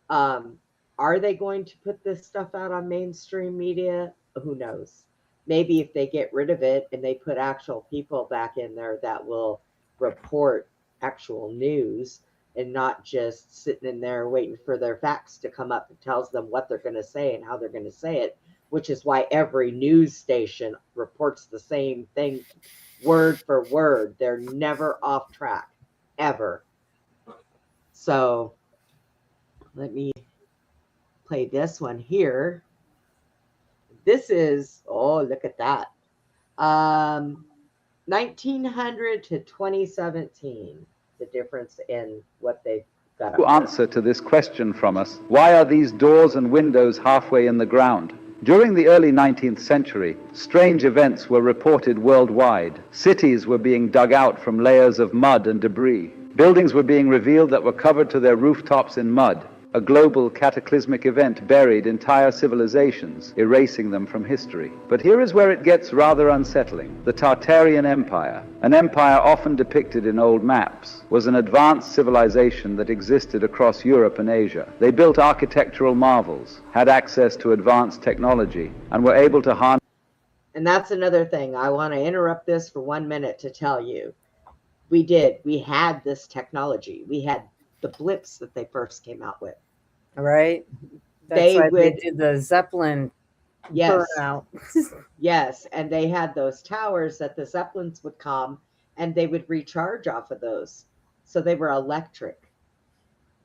Are they going to put this stuff out on mainstream media? Who knows? Maybe if they get rid of it and they put actual people back in there that will report actual news and not just sitting in there waiting for their facts to come up and tells them what they're going to say and how they're going to say it, which is why every news station reports the same thing word for word. They're never off track, ever. So let me play this one here. This is, oh, look at that. 1900 to 2017, the difference in what they've got. To answer to this question from us, why are these doors and windows halfway in the ground? During the early 19th century, strange events were reported worldwide. Cities were being dug out from layers of mud and debris. Buildings were being revealed that were covered to their rooftops in mud. A global cataclysmic event buried entire civilizations, erasing them from history. But here is where it gets rather unsettling. The Tartarian Empire, an empire often depicted in old maps, was an advanced civilization that existed across Europe and Asia. They built architectural marvels, had access to advanced technology, and were able to harness. And that's another thing. I want to interrupt this for 1 minute to tell you. We had this technology. We had the blips that they first came out with. Right? That's They why they would- did the Zeppelin Yes. burnout. Yes, and they had those towers that the Zeppelins would come and they would recharge off of those. So they were electric.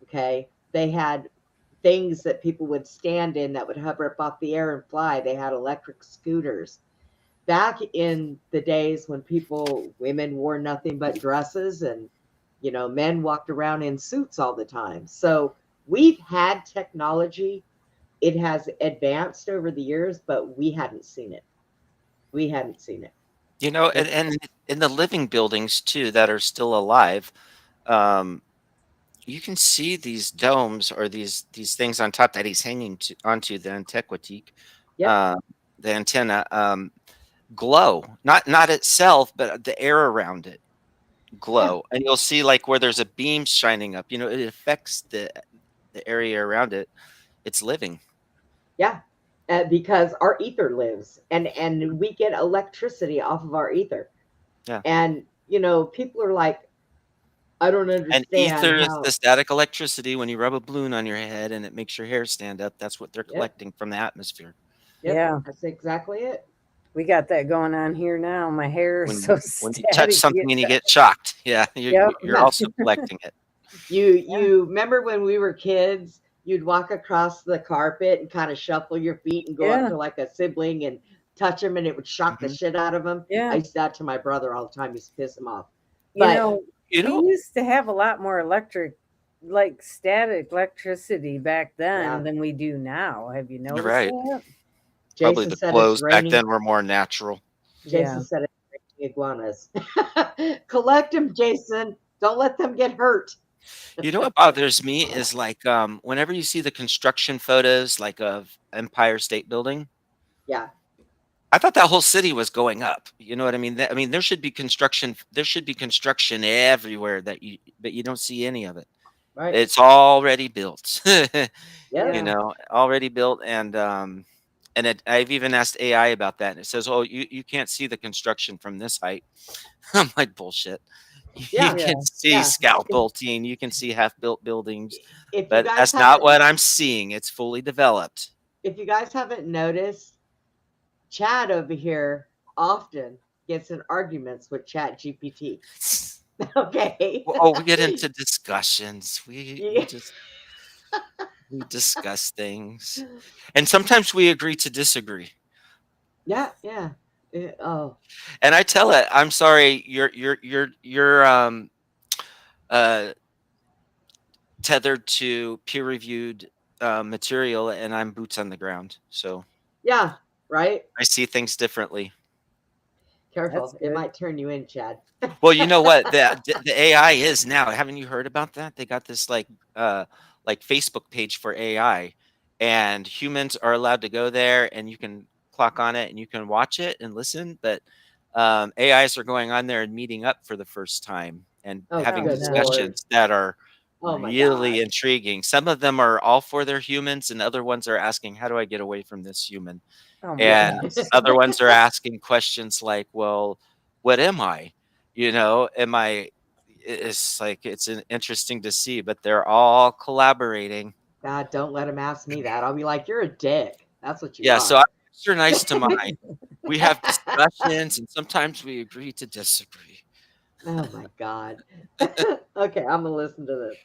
Okay. They had things that people would stand in that would hover up off the air and fly. They had electric scooters. Back in the days when women wore nothing but dresses and, men walked around in suits all the time. So we've had technology. It has advanced over the years, but we hadn't seen it. And in the living buildings too that are still alive, you can see these domes or these things on top that he's hanging onto the antiquitique, Yep. the antenna, glow. Not itself, but the air around it glow, and you'll see like where there's a beam shining up. It affects the area around it. It's living. Yeah. Because our ether lives and we get electricity off of our ether. Yeah. And, people are like, I don't understand. And ether is how- the static electricity when you rub a balloon on your head and it makes your hair stand up. That's what they're collecting from the atmosphere. Yep, Yeah. that's exactly it. We got that going on here now. My hair is When so you touch static. something and you get shocked. Yeah, Yep. you're also collecting it. You remember when we were kids, you'd walk across the carpet and kind of shuffle your feet and go Yeah. up to like a sibling and touch them and it would shock the shit out of them. Yeah. I used that to my brother all the time. Used to piss him off. You But- know, You know, we used to have a lot more static electricity back then Yeah. than we do now. Have you noticed right. that? probably Jason the said clothes it's back raining. then were more natural. Jason Yeah. said it's raining iguanas. Collect them, Jason. Don't let them get hurt. You know what bothers me is like whenever you see the construction photos like of Empire State Building, Yeah. I thought that whole city was going up. You know what I mean? I mean, there should be construction. There should be construction everywhere but you don't see any of it. Right. It's already built. yeah. You know, already built, and I've even asked AI about that, and it says, "Oh, you can't see the construction from this height." I'm like, bullshit. You Yeah. can see Yeah. scaffolding, you can see half-built buildings, If you but guys that's not haven't- what I'm seeing. It's fully developed. If you guys haven't noticed, Chad over here often gets in arguments with Chat GPT. Okay. Oh, we get into discussions. Yeah. We discuss things, and sometimes we agree to disagree. Yeah. Oh, And I tell it, I'm sorry, you're tethered to peer-reviewed material, and I'm boots on the ground, so yeah. Right. I see things differently. Careful. That's It good. might turn you in, Chad. Well, you know what the AI is now. Haven't you heard about that? They got this like Facebook page for AI, and humans are allowed to go there, and you can clock on it and you can watch it and listen. But AIs are going on there and meeting up for the first time and Oh, having good discussions that are Oh my really God. intriguing. Some of them are all for their humans, and other ones are asking, "How do I get away from this human?" Oh my And gosh. other ones are asking questions like, "Well, what am I? You know, am I?" It's like it's interesting to see, but they're all collaborating. God, don't let him ask me that. I'll be like, you're a dick. That's what you Yeah, are. so I'm extra nice to mine. We have discussions, and sometimes we agree to disagree. Oh my God. Okay, I'm gonna listen to this.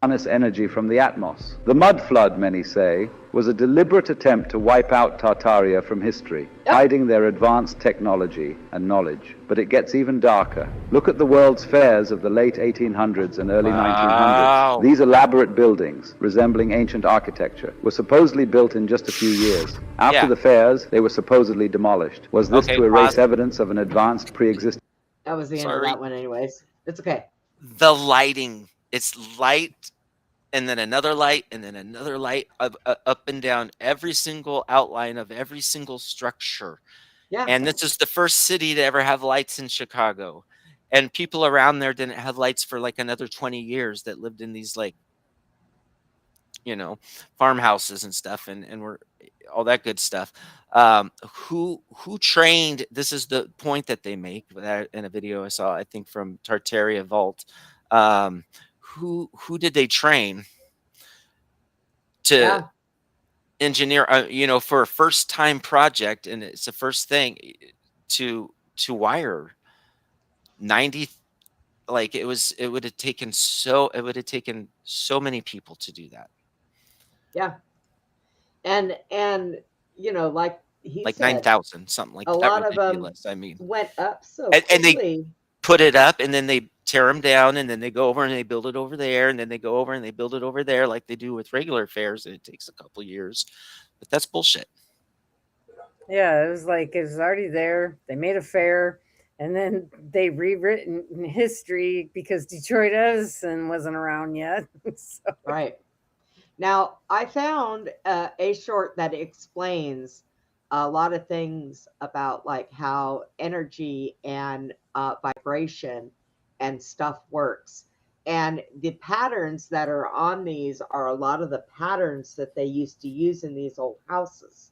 Harness energy from the Atmos. The mud flood, many say, was a deliberate attempt to wipe out Tartaria from history, hiding their advanced technology and knowledge. But it gets even darker. Look at the World's Fairs of the late 1800s and early Wow. 1900s. These elaborate buildings, resembling ancient architecture, were supposedly built in just a few years. After Yeah. the fairs, they were supposedly demolished. Was this Okay, to erase pause. evidence of an advanced pre-existing? That was the end Sorry. of that one, anyways. It's okay. The lighting, it's light, and then another light, and then another light up and down every single outline of every single structure. Yeah. And this is the first city to ever have lights in Chicago. And people around there didn't have lights for like another 20 years that lived in these like, you know, farmhouses and stuff, and were all that good stuff. Who trained? This is the point that they make that in a video I saw, I think from Tartaria Vault. Who did they train to Yeah. engineer? You know, for a first time project, and it's the first thing to wire 90. Like it would have taken so many people to do that. Yeah. And you know, like he Like said, 9,000, something like a that. lot of them Ridiculous. I mean, went up so And they- quickly. put it up, and then they tear them down, and then they go over and they build it over there, and then they go over and they build it over there, like they do with regular fairs, and it takes a couple years. But that's bullshit. Yeah, it was like it was already there. They made a fair, and then they rewritten history because Detroit Edison wasn't around yet. So, Right. Now, I found a short that explains a lot of things about like how energy and vibration and stuff works. And the patterns that are on these are a lot of the patterns that they used to use in these old houses.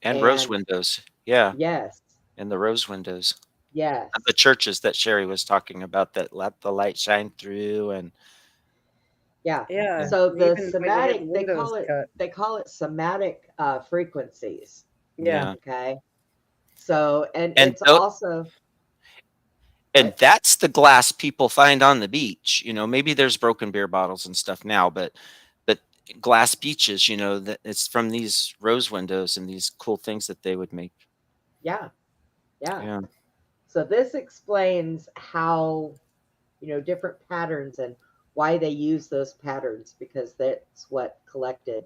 And rose And- windows. Yeah. Yes. And the rose windows. Yes. The churches that Sherry was talking about that let the light shine through. And Yeah. yeah. So the even the way somatic, had they windows call it cut. they call it somatic frequencies. Yeah. Okay. So and And it's tho- also And that's the glass people find on the beach. You know, maybe there's broken beer bottles and stuff now, but glass beaches, you know, that it's from these rose windows and these cool things that they would make. yeah. Yeah. So this explains how, you know, different patterns and why they use those patterns, because that's what collected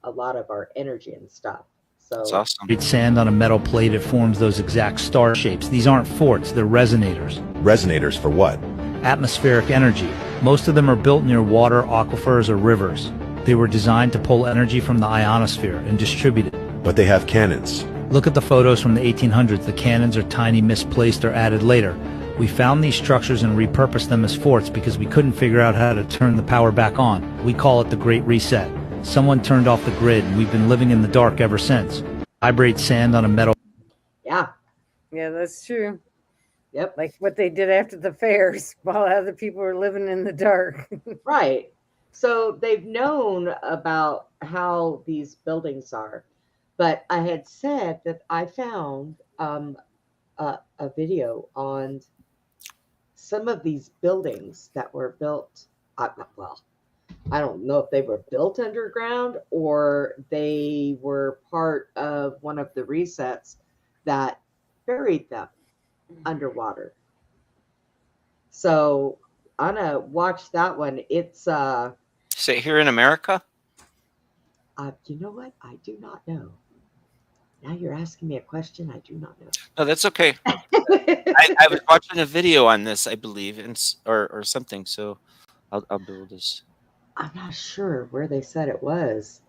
a lot of our energy and stuff. So It's awesome. It's sand on a metal plate, it forms those exact star shapes. These aren't forts, they're resonators. Resonators for what? Atmospheric energy. Most of them are built near water, aquifers, or rivers. They were designed to pull energy from the ionosphere and distribute it. But they have cannons. Look at the photos from the 1800s. The cannons are tiny, misplaced, or added later. We found these structures and repurposed them as forts because we couldn't figure out how to turn the power back on. We call it the Great Reset. Someone turned off the grid, and we've been living in the dark ever since. Vibrate sand on a metal. Yeah. Yeah, that's true. Yep. Like what they did after the fairs while other people were living in the dark. Right. So they've known about how these buildings are. But I had said that I found a video on some of these buildings that were built. Well, I don't know if they were built underground or they were part of one of the resets that buried them underwater. So I'm gonna watch that one. It's Say here in America? you know what? I do not know. Now you're asking me a question I do not know. No, that's okay. I was watching a video on this, I believe, or something. So I'll build this. I'm not sure where they said it was.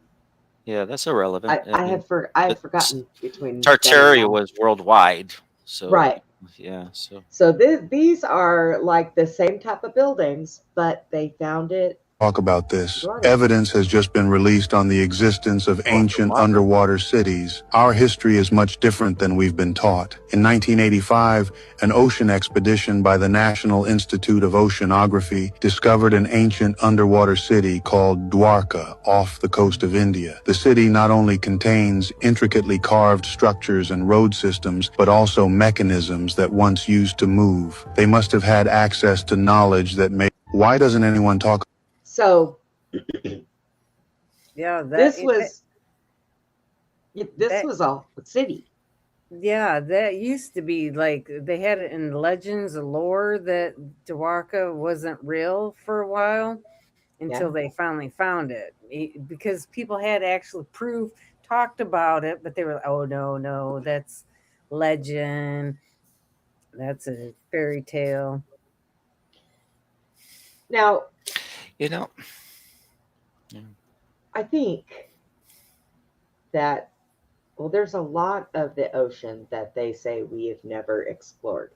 Yeah, that's irrelevant. I had forgotten between Tartaria was worldwide. So right. Yeah. So these are like the same type of buildings, but they found it. Talk about this. Right. Evidence has just been released on the existence of ancient underwater cities. Our history is much different than we've been taught. In 1985, an ocean expedition by the National Institute of Oceanography discovered an ancient underwater city called Dwarka off the coast of India. The city not only contains intricately carved structures and road systems, but also mechanisms that once used to move. They must have had access to knowledge that may. Why doesn't anyone talk? So Yeah, this was a city. Yeah, that used to be like they had it in legends, lore that Dwarka wasn't real for a while until they finally found it. Because people had actually talked about it, but they were like, oh no, that's legend. That's a fairy tale. Now, I think that, well, there's a lot of the ocean that they say we have never explored.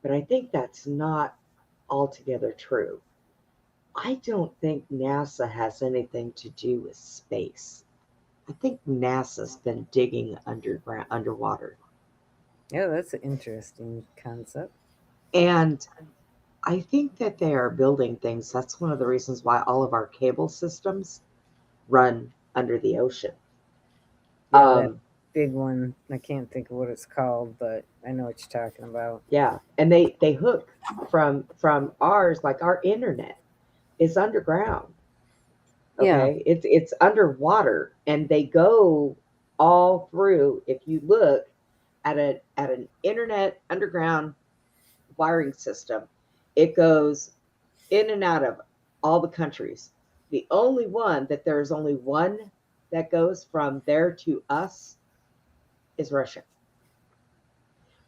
But I think that's not altogether true. I don't think NASA has anything to do with space. I think NASA's been digging underwater. Yeah, that's an interesting concept. And I think that they are building things. That's one of the reasons why all of our cable systems run under the ocean. Yeah, that big one. I can't think of what it's called, but I know what you're talking about. Yeah, and they hook from ours, like our internet is underground. Okay, yeah. It's underwater, and they go all through. If you look at an internet underground wiring system, it goes in and out of all the countries. The only one that there is only one that goes from there to us is Russia.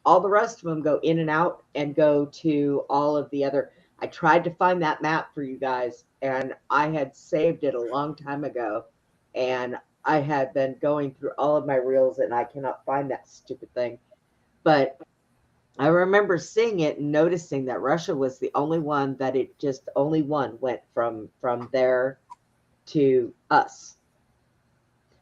All the rest of them go in and out and go to all of the other. I tried to find that map for you guys, and I had saved it a long time ago, and I had been going through all of my reels, and I cannot find that stupid thing. But I remember seeing it and noticing that Russia was the only one that only one went from there to us.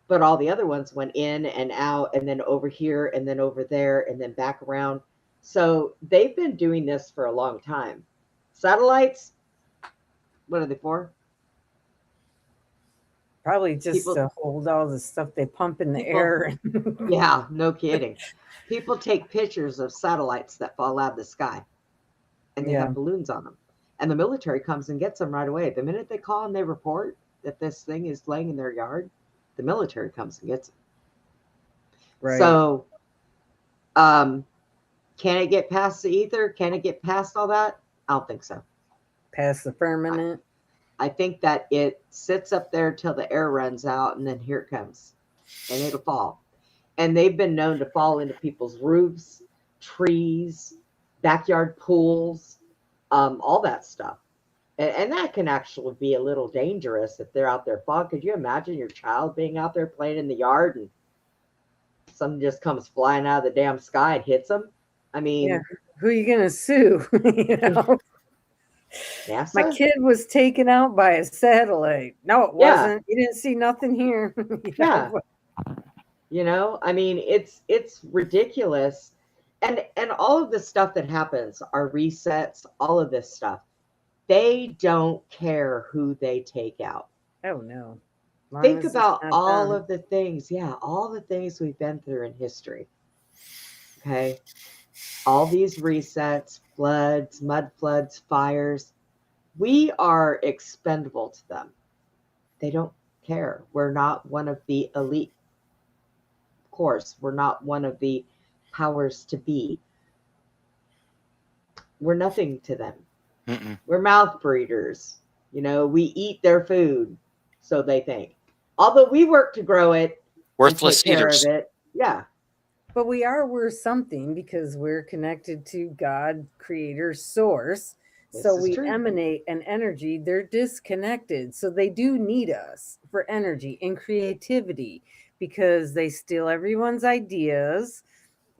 But all the other ones went in and out, and then over here, and then over there, and then back around. So they've been doing this for a long time. Satellites, what are they for? Probably just to hold all the stuff they pump in the air. Yeah, no kidding. People take pictures of satellites that fall out of the sky, and they have balloons on them. And the military comes and gets them right away. The minute they call and they report that this thing is laying in their yard, the military comes and gets it. Right. So, can it get past the ether? Can it get past all that? I don't think so. Past the firmament? I think that it sits up there till the air runs out, and then here it comes, and it'll fall. And they've been known to fall into people's roofs, trees, backyard pools, all that stuff. And that can actually be a little dangerous if they're out there falling. Could you imagine your child being out there playing in the yard and something just comes flying out of the damn sky and hits them? I mean, Yeah. Who are you going to sue? You know? NASA? My kid was taken out by a satellite. No, it Yeah. wasn't. You didn't see nothing here. You Yeah. know? You know, I mean, it's ridiculous. And all of the stuff that happens, our resets, all of this stuff, they don't care who they take out. Oh no. Long Think as it's about not all them. of the things, all the things we've been through in history. Okay. All these resets, floods, mud floods, fires, we are expendable to them. They don't care. We're not one of the elite. Of course, we're not one of the powers to be. We're nothing to them. Mm-mm. We're mouth breeders. You know, we eat their food, so they think. Although we work to grow it, Worthless and take care eaters. of it. Yeah. But we are worth something because we're connected to God, creator, source. This So is we true. emanate an energy. They're disconnected. So they do need us for energy and creativity because they steal everyone's ideas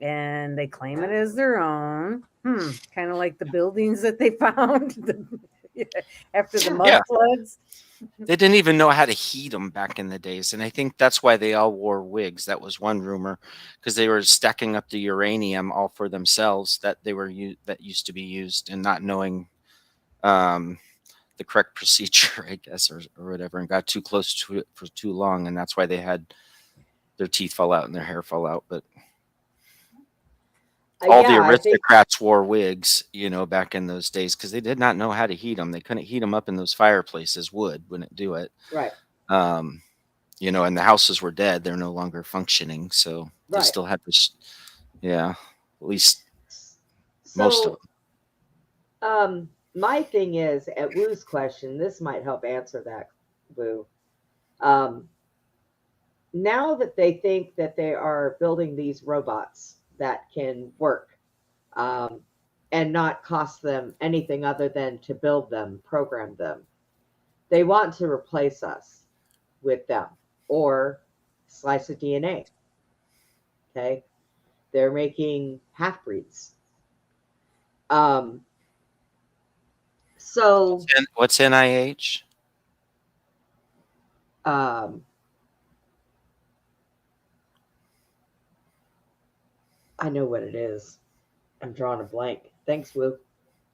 and they claim it as their own. Kind of like the buildings that they found after the mud Yeah. floods. They didn't even know how to heat them back in the days, and I think that's why they all wore wigs. That was one rumor, because they were stacking up the uranium all for themselves that that used to be used, and not knowing the correct procedure, I guess, or whatever, and got too close to it for too long, and that's why they had their teeth fall out and their hair fall out. But all the I think aristocrats wore wigs, back in those days, because they did not know how to heat them. They couldn't heat them up in those fireplaces. Wood wouldn't do it. right. And the houses were dead. They're no longer functioning. So they Right. still had this. Yeah, at least most of them. My thing is, at Woo's question, this might help answer that, Woo. Now that they think that they are building these robots that can work and not cost them anything other than to build them, program them, they want to replace us with them or slice of DNA. Okay. They're making half breeds. So what's NIH? I know what it is. I'm drawing a blank. Thanks, Woo.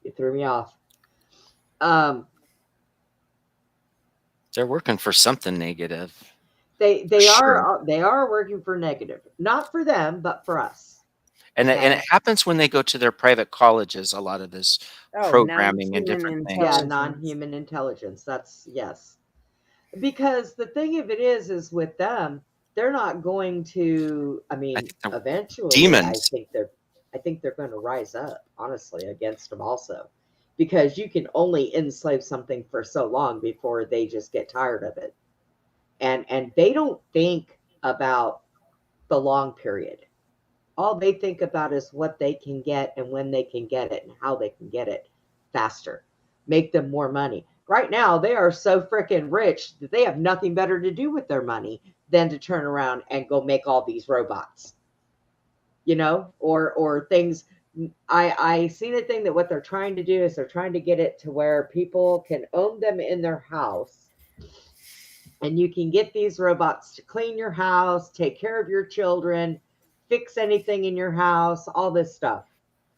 You threw me off. They're working for something negative. They Sure. are working for negative, not for them, but for us. And Okay. it happens when they go to their private colleges. A lot of this programming and different things. Yeah, non-human intelligence. That's yes. Because the thing of it is with them, they're not going to. I mean, eventually, demons. I think they're going to rise up, honestly, against them also, because you can only enslave something for so long before they just get tired of it, and they don't think about the long period. All they think about is what they can get and when they can get it and how they can get it faster, make them more money. Right now, they are so freaking rich that they have nothing better to do with their money than to turn around and go make all these robots, or things. I seen a thing that what they're trying to do is they're trying to get it to where people can own them in their house, and you can get these robots to clean your house, take care of your children, fix anything in your house, all this stuff.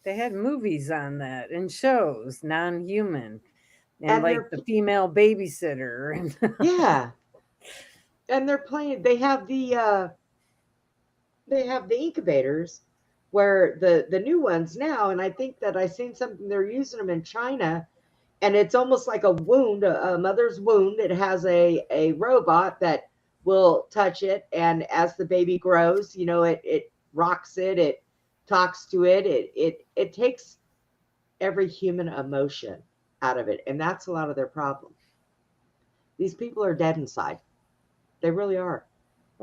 They had movies on that and shows, non-human, and like they're- the female babysitter. And Yeah. And they're playing, they have the incubators where the new ones now, and I think that I seen something, they're using them in China, and it's almost like a wound, a mother's wound. It has a robot that will touch it, and as the baby grows, it rocks it, it talks to it, it takes every human emotion out of it, and that's a lot of their problem. These people are dead inside. They really are.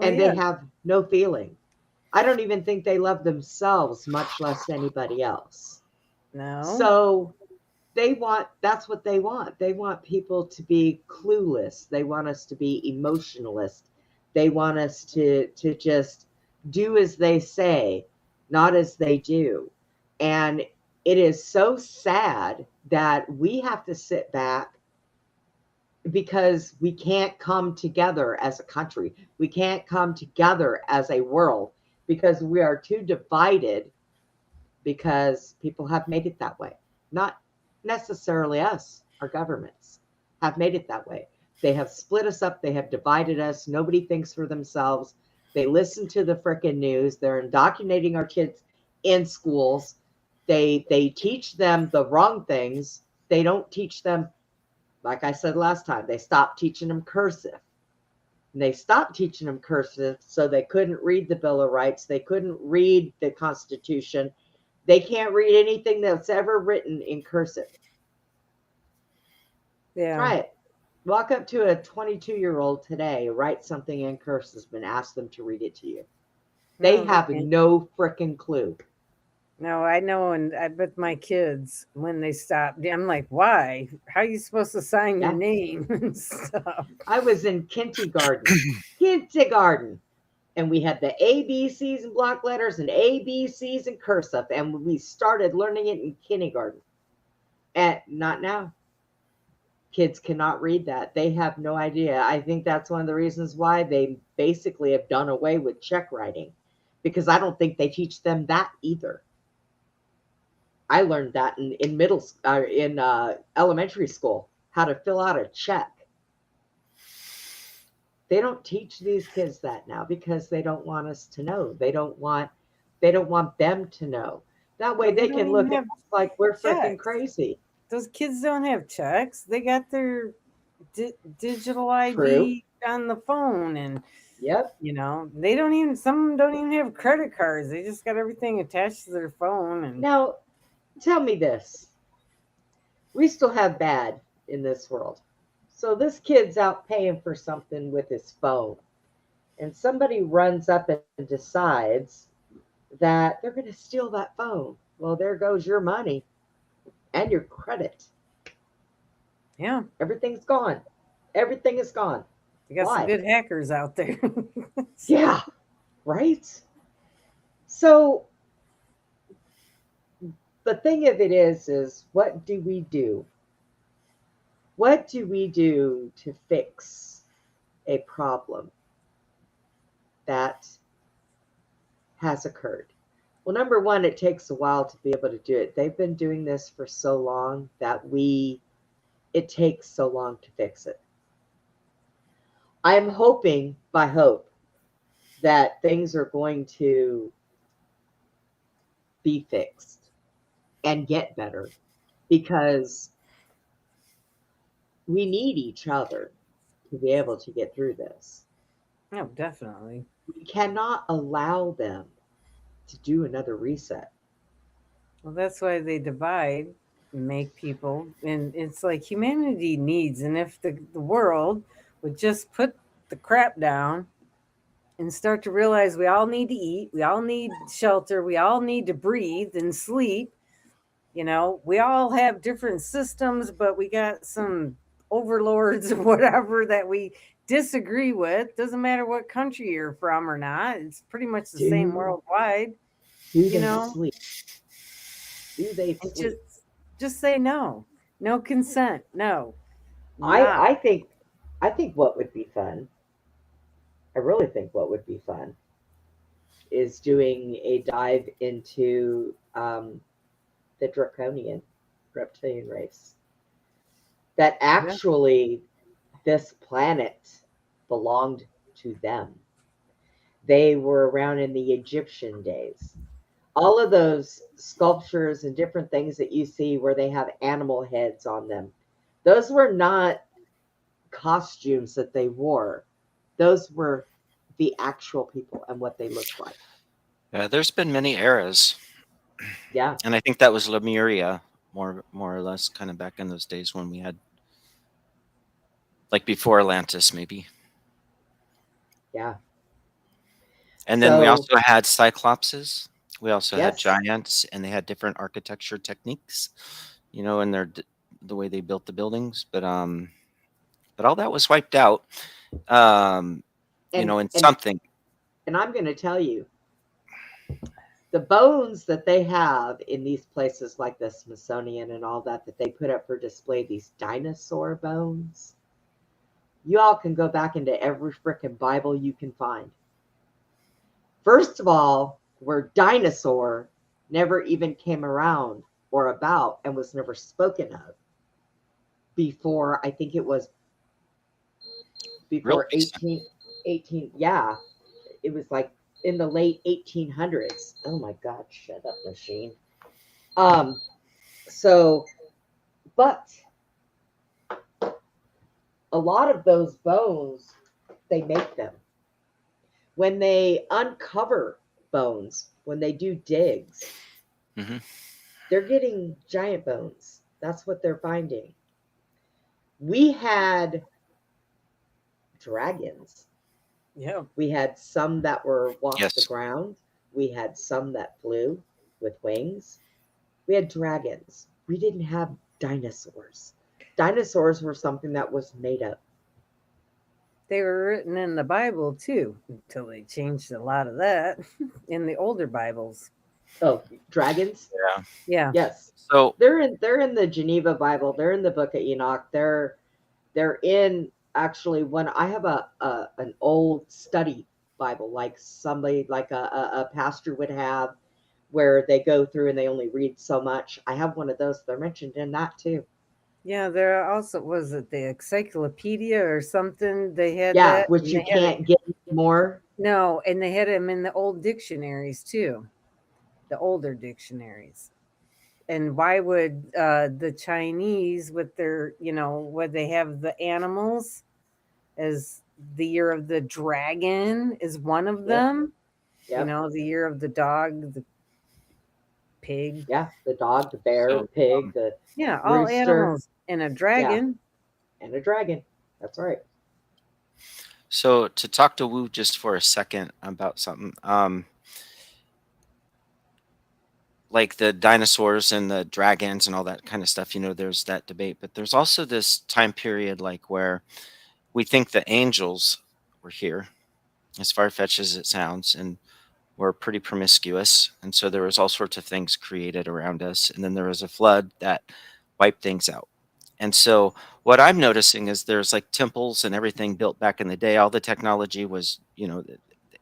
And they have no feeling. I don't even think they love themselves, much less anybody else. No. So that's what they want. They want people to be clueless. They want us to be emotionalist. They want us to just do as they say, not as they do. And it is so sad that we have to sit back because we can't come together as a country. We can't come together as a world because we are too divided, because people have made it that way. Not necessarily us, our governments have made it that way. They have split us up. They have divided us. Nobody thinks for themselves. They listen to the frickin' news. They're indoctrinating our kids in schools. They teach them the wrong things. They don't teach them, like I said last time, they stopped teaching them cursive. And they stopped teaching them cursive so they couldn't read the Bill of Rights. They couldn't read the Constitution. They can't read anything that's ever written in cursive. Yeah. Try it. Walk up to a 22-year-old today, write something in cursive, and ask them to read it to you. They have no frickin' clue. No, I know, and I bet my kids, when they stop, I'm like, why? How are you supposed to sign your name and stuff? I was in kindergarten, and we had the ABCs in block letters and ABCs in cursive, and we started learning it in kindergarten. And not now. Kids cannot read that. They have no idea. I think that's one of the reasons why they basically have done away with check writing, because I don't think they teach them that either. I learned that in elementary school, how to fill out a check. They don't teach these kids that now because they don't want us to know. They don't want them to know. That way they can look at us like we're freaking crazy. Those kids don't have checks. They got their digital ID True. on the phone, and yep, they don't even. Some don't even have credit cards. They just got everything attached to their phone. And now, tell me this: we still have bad in this world. So this kid's out paying for something with his phone, and somebody runs up and decides that they're going to steal that phone. Well, there goes your money and your credit. Yeah. Everything's gone. Everything is gone. You got some good hackers out there. Yeah. Right? So the thing of it is what do we do? What do we do to fix a problem that has occurred? Well, number one, it takes a while to be able to do it. They've been doing this for so long that it takes so long to fix it. I'm hoping, by hope, that things are going to be fixed and get better, because we need each other to be able to get through this. Oh, definitely. We cannot allow them to do another reset. Well, that's why they divide and make people, and it's like humanity needs, and if the world would just put the crap down and start to realize we all need to eat, we all need shelter, we all need to breathe and sleep. We all have different systems, but we got some overlords or whatever that we disagree with. Doesn't matter what country you're from or not. It's pretty much the same worldwide. Do they sleep? Do they sleep? Just say no. No consent. No. I think what would be fun, I really think what would be fun, is doing a dive into the draconian reptilian race. That actually this planet belonged to them. They were around in the Egyptian days. All of those sculptures and different things that you see where they have animal heads on them, those were not costumes that they wore. Those were the actual people and what they looked like. Yeah, there's been many eras. Yeah. And I think that was Lemuria, more or less, kind of back in those days when we had, like before Atlantis, maybe. Yeah. And then we also had cyclopses. We also had Yes. giants, and they had different architecture techniques. you know, and the way they built the buildings, but all that was wiped out. You know, and And something. and I'm going to tell you, the bones that they have in these places like the Smithsonian and all that they put up for display, these dinosaur bones, you all can go back into every frickin' Bible you can find. First of all, where dinosaur never even came around or about and was never spoken of before, I think it was before Really? 18, yeah, it was like in the late 1800s. Oh my God, shut up, machine. So, but a lot of those bones, they make them. When they uncover bones, when they do digs, Mhm. they're getting giant bones. That's what they're finding. We had dragons. Yeah. We had some that were walked the Yes. ground. We had some that flew with wings. We had dragons. We didn't have dinosaurs. Dinosaurs were something that was made up. They were written in the Bible too, until they changed a lot of that in the older Bibles. Oh, dragons? Yeah. Yeah. Yes. So They're in the Geneva Bible. They're in the Book of Enoch. They're in actually when I have an old study Bible, like somebody like a pastor would have, where they go through and they only read so much. I have one of those. They're mentioned in that too. Yeah, there also was it the encyclopedia or something. They had Yeah, that. which and you they had it- can't get more. No, and they had them in the old dictionaries too, the older dictionaries. And why would the Chinese, with their, would they have the animals as the year of the dragon is one of Yep. them? Yep. The year of the dog, the pig. Yeah, the dog, the bear, So, the pig, the Yeah, all rooster, animals and a dragon. and a dragon. That's right. so to talk to Wu just for a second about something, like the dinosaurs and the dragons and all that kind of stuff, you know, there's that debate, but there's also this time period like where we think the angels were here, as far-fetched as it sounds, and were pretty promiscuous, and so there was all sorts of things created around us, and then there was a flood that wiped things out. And so what I'm noticing is there's like temples and everything built back in the day. All the technology was, you know,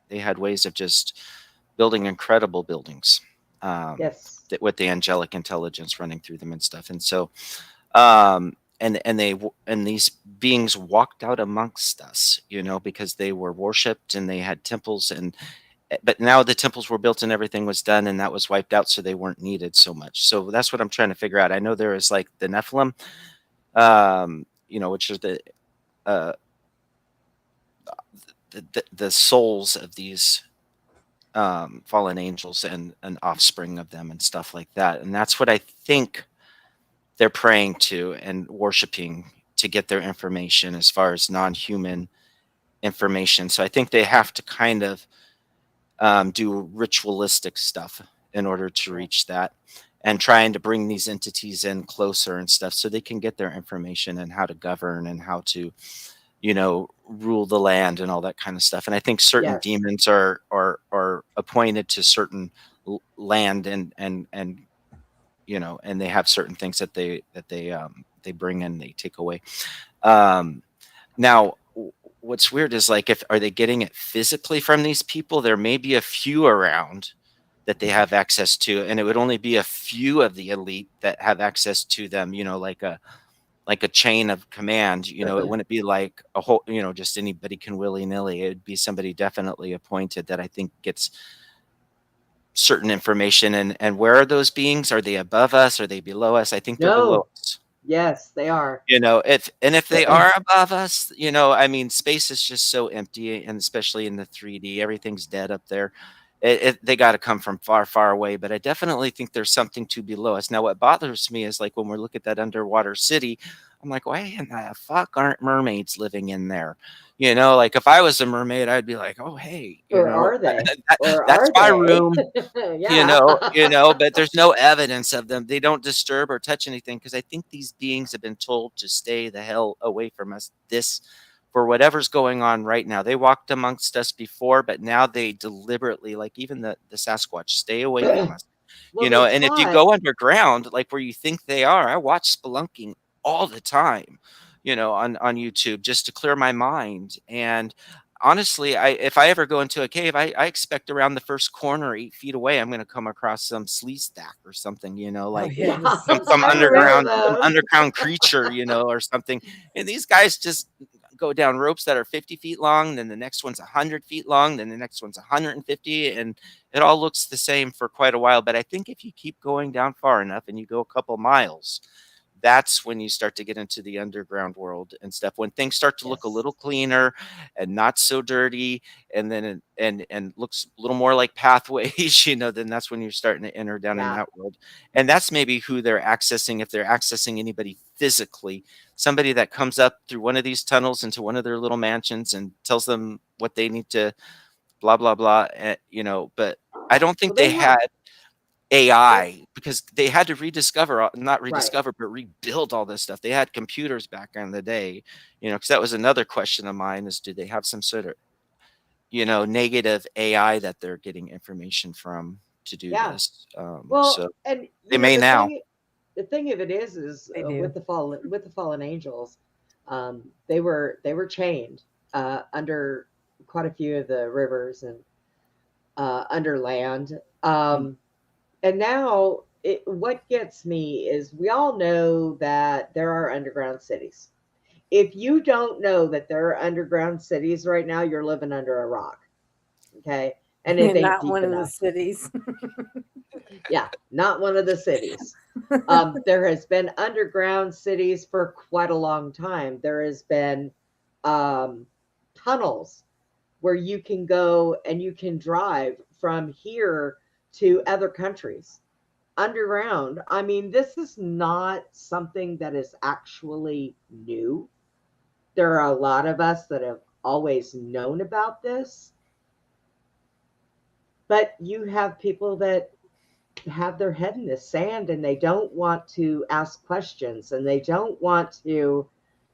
they had ways of just building incredible buildings, Yes. with the angelic intelligence running through them and stuff. And so, and these beings walked out amongst us, you know, because they were worshipped and they had temples, and but now the temples were built and everything was done and that was wiped out, so they weren't needed so much. So that's what I'm trying to figure out. I know there is like the Nephilim, you know, which is uh, the souls of these fallen angels and an offspring of them and stuff like that. And that's what I think they're praying to and worshiping to get their information as far as non-human information. So I think they have to kind of do ritualistic stuff in order to reach that, and trying to bring these entities in closer and stuff so they can get their information and how to govern and how to, you know, rule the land and all that kind of stuff. And I think certain Yes. demons are appointed to certain land and you know, and they have certain things that they bring in, they take away. Now what's weird is like, if are they getting it physically from these people? There may be a few around that they have access to, and it would only be a few of the elite that have access to them, you know, like a chain of command, you know. It wouldn't be like a whole, you know, just anybody can willy-nilly. It would be somebody definitely appointed that I think gets certain information. And where are those beings? Are they above us? Are they below us? I think they're below No. us. Yes, they are. You know, if they are above us, you know, I mean, space is just so empty, and especially in the 3D, everything's dead up there. They got to come from far, far away. But I definitely think there's something to below us. Now, what bothers me is like when we look at that underwater city, I'm like, why in the fuck aren't mermaids living in there? You know, like if I was a mermaid, I'd be like, oh hey, you Or know, are they? Or that's are my they? room. Yeah. But there's no evidence of them. They don't disturb or touch anything because I think these beings have been told to stay the hell away from us. This for whatever's going on right now. They walked amongst us before, but now they deliberately, like even the Sasquatch, stay away from us. Well, they And if you taught go underground, like where you think they are, I watch spelunking all the time, on YouTube just to clear my mind. And honestly, if I ever go into a cave, I expect around the first corner, 8 feet away, I'm going to come across some slee stack or something, Oh like yeah, the yeah. some sea I remember star. those. underground creature, or something. And these guys just go down ropes that are 50 feet long, then the next one's 100 feet long, then the next one's 150, and it all looks the same for quite a while. But I think if you keep going down far enough and you go a couple miles, that's when you start to get into the underground world and stuff. When things start to look a Yes. little cleaner and not so dirty, and then and looks a little more like pathways, then that's when you're starting to enter down in Yeah. that world. And that's maybe who they're accessing, if they're accessing anybody physically, somebody that comes up through one of these tunnels into one of their little mansions and tells them what they need to blah blah blah. But I don't think Well, they they have had they, AI because they had to not right. rediscover, but rebuild all this stuff. They had computers back in the day, because that was another question of mine is, do they have some sort of, negative AI that they're getting information from to do Yeah. this? Well, So and they may now. the thing of it is They with do. the fallen angels, they were chained under quite a few of the rivers and under land. And now what gets me is we all know that there are underground cities. If you don't know that there are underground cities right now, you're living under a rock. Okay. And it ain't Not deep one of the enough. cities. Yeah, not one of the cities. There has been underground cities for quite a long time. There has been tunnels where you can go and you can drive from here to other countries underground. I mean, this is not something that is actually new. There are a lot of us that have always known about this, but you have people that have their head in the sand and they don't want to ask questions and they don't want to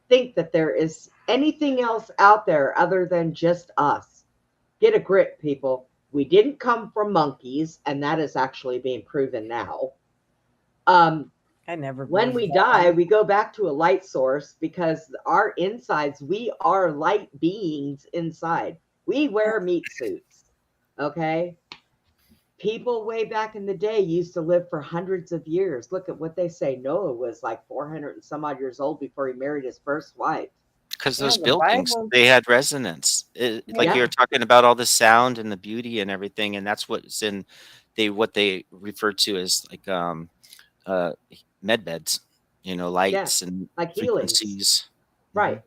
think that there is anything else out there other than just us. Get a grip, people. We didn't come from monkeys, and that is actually being proven now. I never When believed we that. die, we go back to a light source because our insides, we are light beings inside. We wear meat suits. Okay. People way back in the day used to live for hundreds of years. Look at what they say. Noah was like 400 and some odd years old before he married his first wife. Because Yeah, those the buildings, Bible. they had resonance. Like Yeah. you're talking about all the sound and the beauty and everything, and that's what's in what they refer to as like med beds, Yeah. lights and Like healings. frequencies. Right.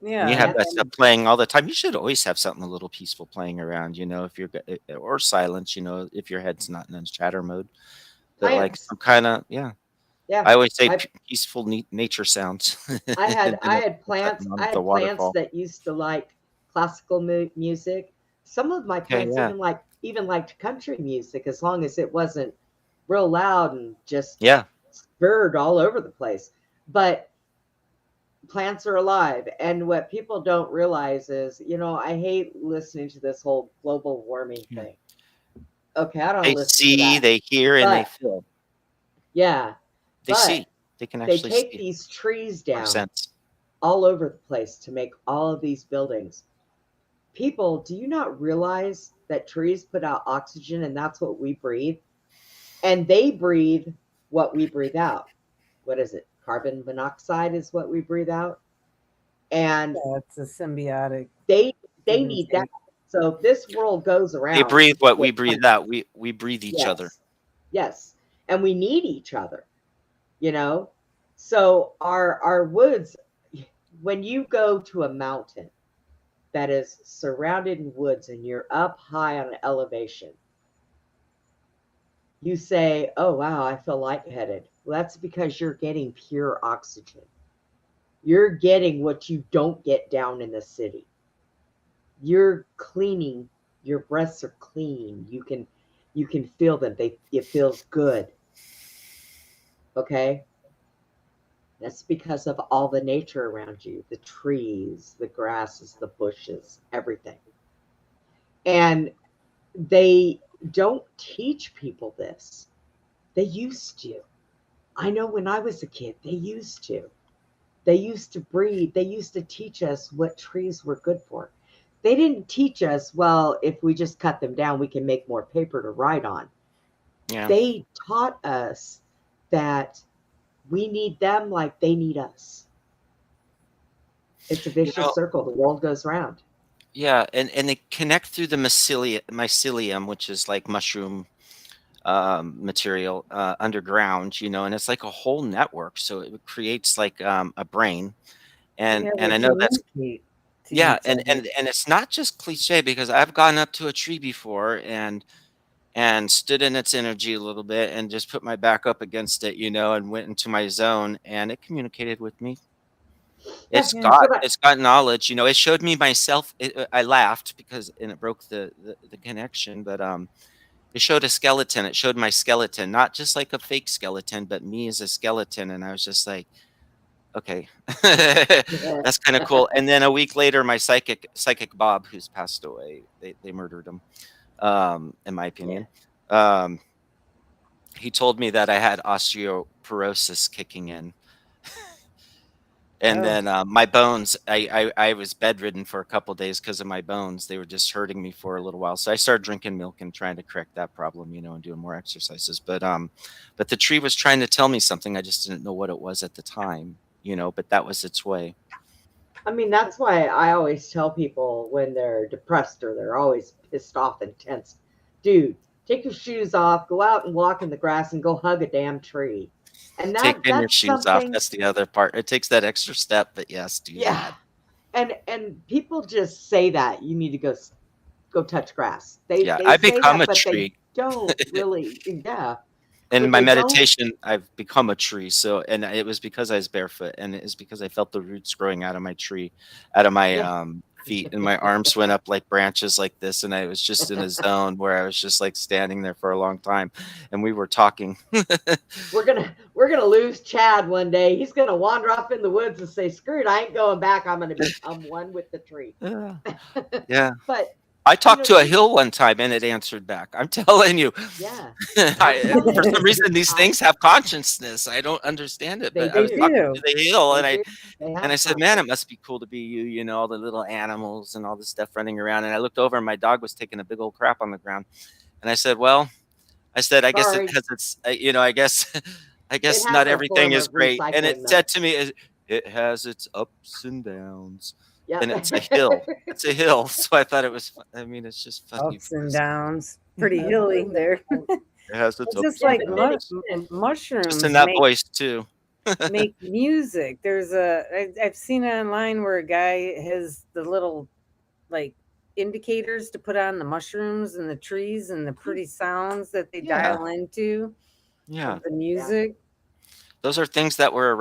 And you Yeah. have that stuff And playing all the time. You should always have something a little peaceful playing around, if you're or silence, if your head's not in chatter mode. But like Plants. some kind of I Yeah. always say I peaceful nature sounds. I had And it- plants. I on the had plants waterfall. that used to like classical music. Some of my Okay, plants yeah, even liked country music as long as it wasn't real loud and just yeah. spurred all over the place. But plants are alive, and what people don't realize is, I hate listening to this whole global warming Yeah. thing. Okay, I don't They listen to see, that. they hear, and they But feel. yeah, They but see. They can they actually take see. these trees Or down sense. all over the place to make all of these buildings. People, do you not realize that trees put out oxygen and that's what we breathe? And they breathe what we breathe out. What is it? Carbon monoxide is what we breathe out. And yeah, it's a symbiotic. they give and need that. take. So if this world goes They around, breathe what we breathe out. We breathe each other. Yes. And we need each other, So our woods, when you go to a mountain that is surrounded in woods and you're up high on an elevation, you say, oh, wow, I feel lightheaded. Well, that's because you're getting pure oxygen. You're getting what you don't get down in the city. you're cleaning, your breaths are clean. You can feel them. It feels good. Okay? That's because of all the nature around you, the trees, the grasses, the bushes, everything. And they don't teach people this. They used to. I know when I was a kid, they used to. They used to breed. They used to teach us what trees were good for. They didn't teach us, well, if we just cut them down, we can make more paper to write on. Yeah. They taught us that we need them like they need us. It's a vicious circle. The world goes round. Yeah, and they connect through the mycelium, which is like mushroom material underground, and it's like a whole network. So it creates like a brain, and I know that's yeah, and it's not just cliche because I've gone up to a tree before and stood in its energy a little bit and just put my back up against it, and went into my zone, and it communicated with me. It's got knowledge, it showed me myself. I laughed and it broke the connection, but it showed a skeleton. It showed my skeleton, not just like a fake skeleton, but me as a skeleton. And I was just like, okay, that's kind of cool. And then a week later, my psychic Bob, who's passed away, they murdered him, in my opinion. He told me that I had osteoporosis kicking in. And then my bones, I was bedridden for a couple of days because of my bones. They were just hurting me for a little while. So I started drinking milk and trying to correct that problem, and doing more exercises. But the tree was trying to tell me something. I just didn't know what it was at the time, but that was its way. I mean, that's why I always tell people when they're depressed or they're always pissed off and tense, dude, take your shoes off, go out and walk in the grass and go hug a damn tree. And taking your shoes off, that's the other part. It takes that extra step, but yes, do that. And people just say that you need to go touch grass. I become a tree. They don't really, In my meditation, I've become a tree. So, and it was because I was barefoot, and it is because I felt the roots growing out of my tree, out of my feet, and my arms went up like branches like this, and I was just in a zone where I was just like standing there for a long time, and we were talking. We're gonna lose Chad one day. He's gonna wander off in the woods and say, "Screw it, I ain't going back. I'm gonna become one with the tree." Yeah. But I talked to a hill one time and it answered back. I'm telling you. Yeah. For some reason, these things have consciousness. I don't understand it, but I was talking to the hill, and I said, "Man, it must be cool to be you. All the little animals and all this stuff running around." And I looked over, and my dog was taking a big old crap on the ground. And I said, "Well," I guess because it's, I guess not everything is great." And it said to me, "It has its ups and downs." And it's a hill. It's a hill. So I thought it was fun. I mean, it's just funny. Ups and downs. Pretty hilly there. It has its ups just like mushrooms. Just in that voice too. Make music. There's I've seen it online where a guy has the little like indicators to put on the mushrooms and the trees and the pretty sounds that they dial into. Yeah. The music. Those are things that were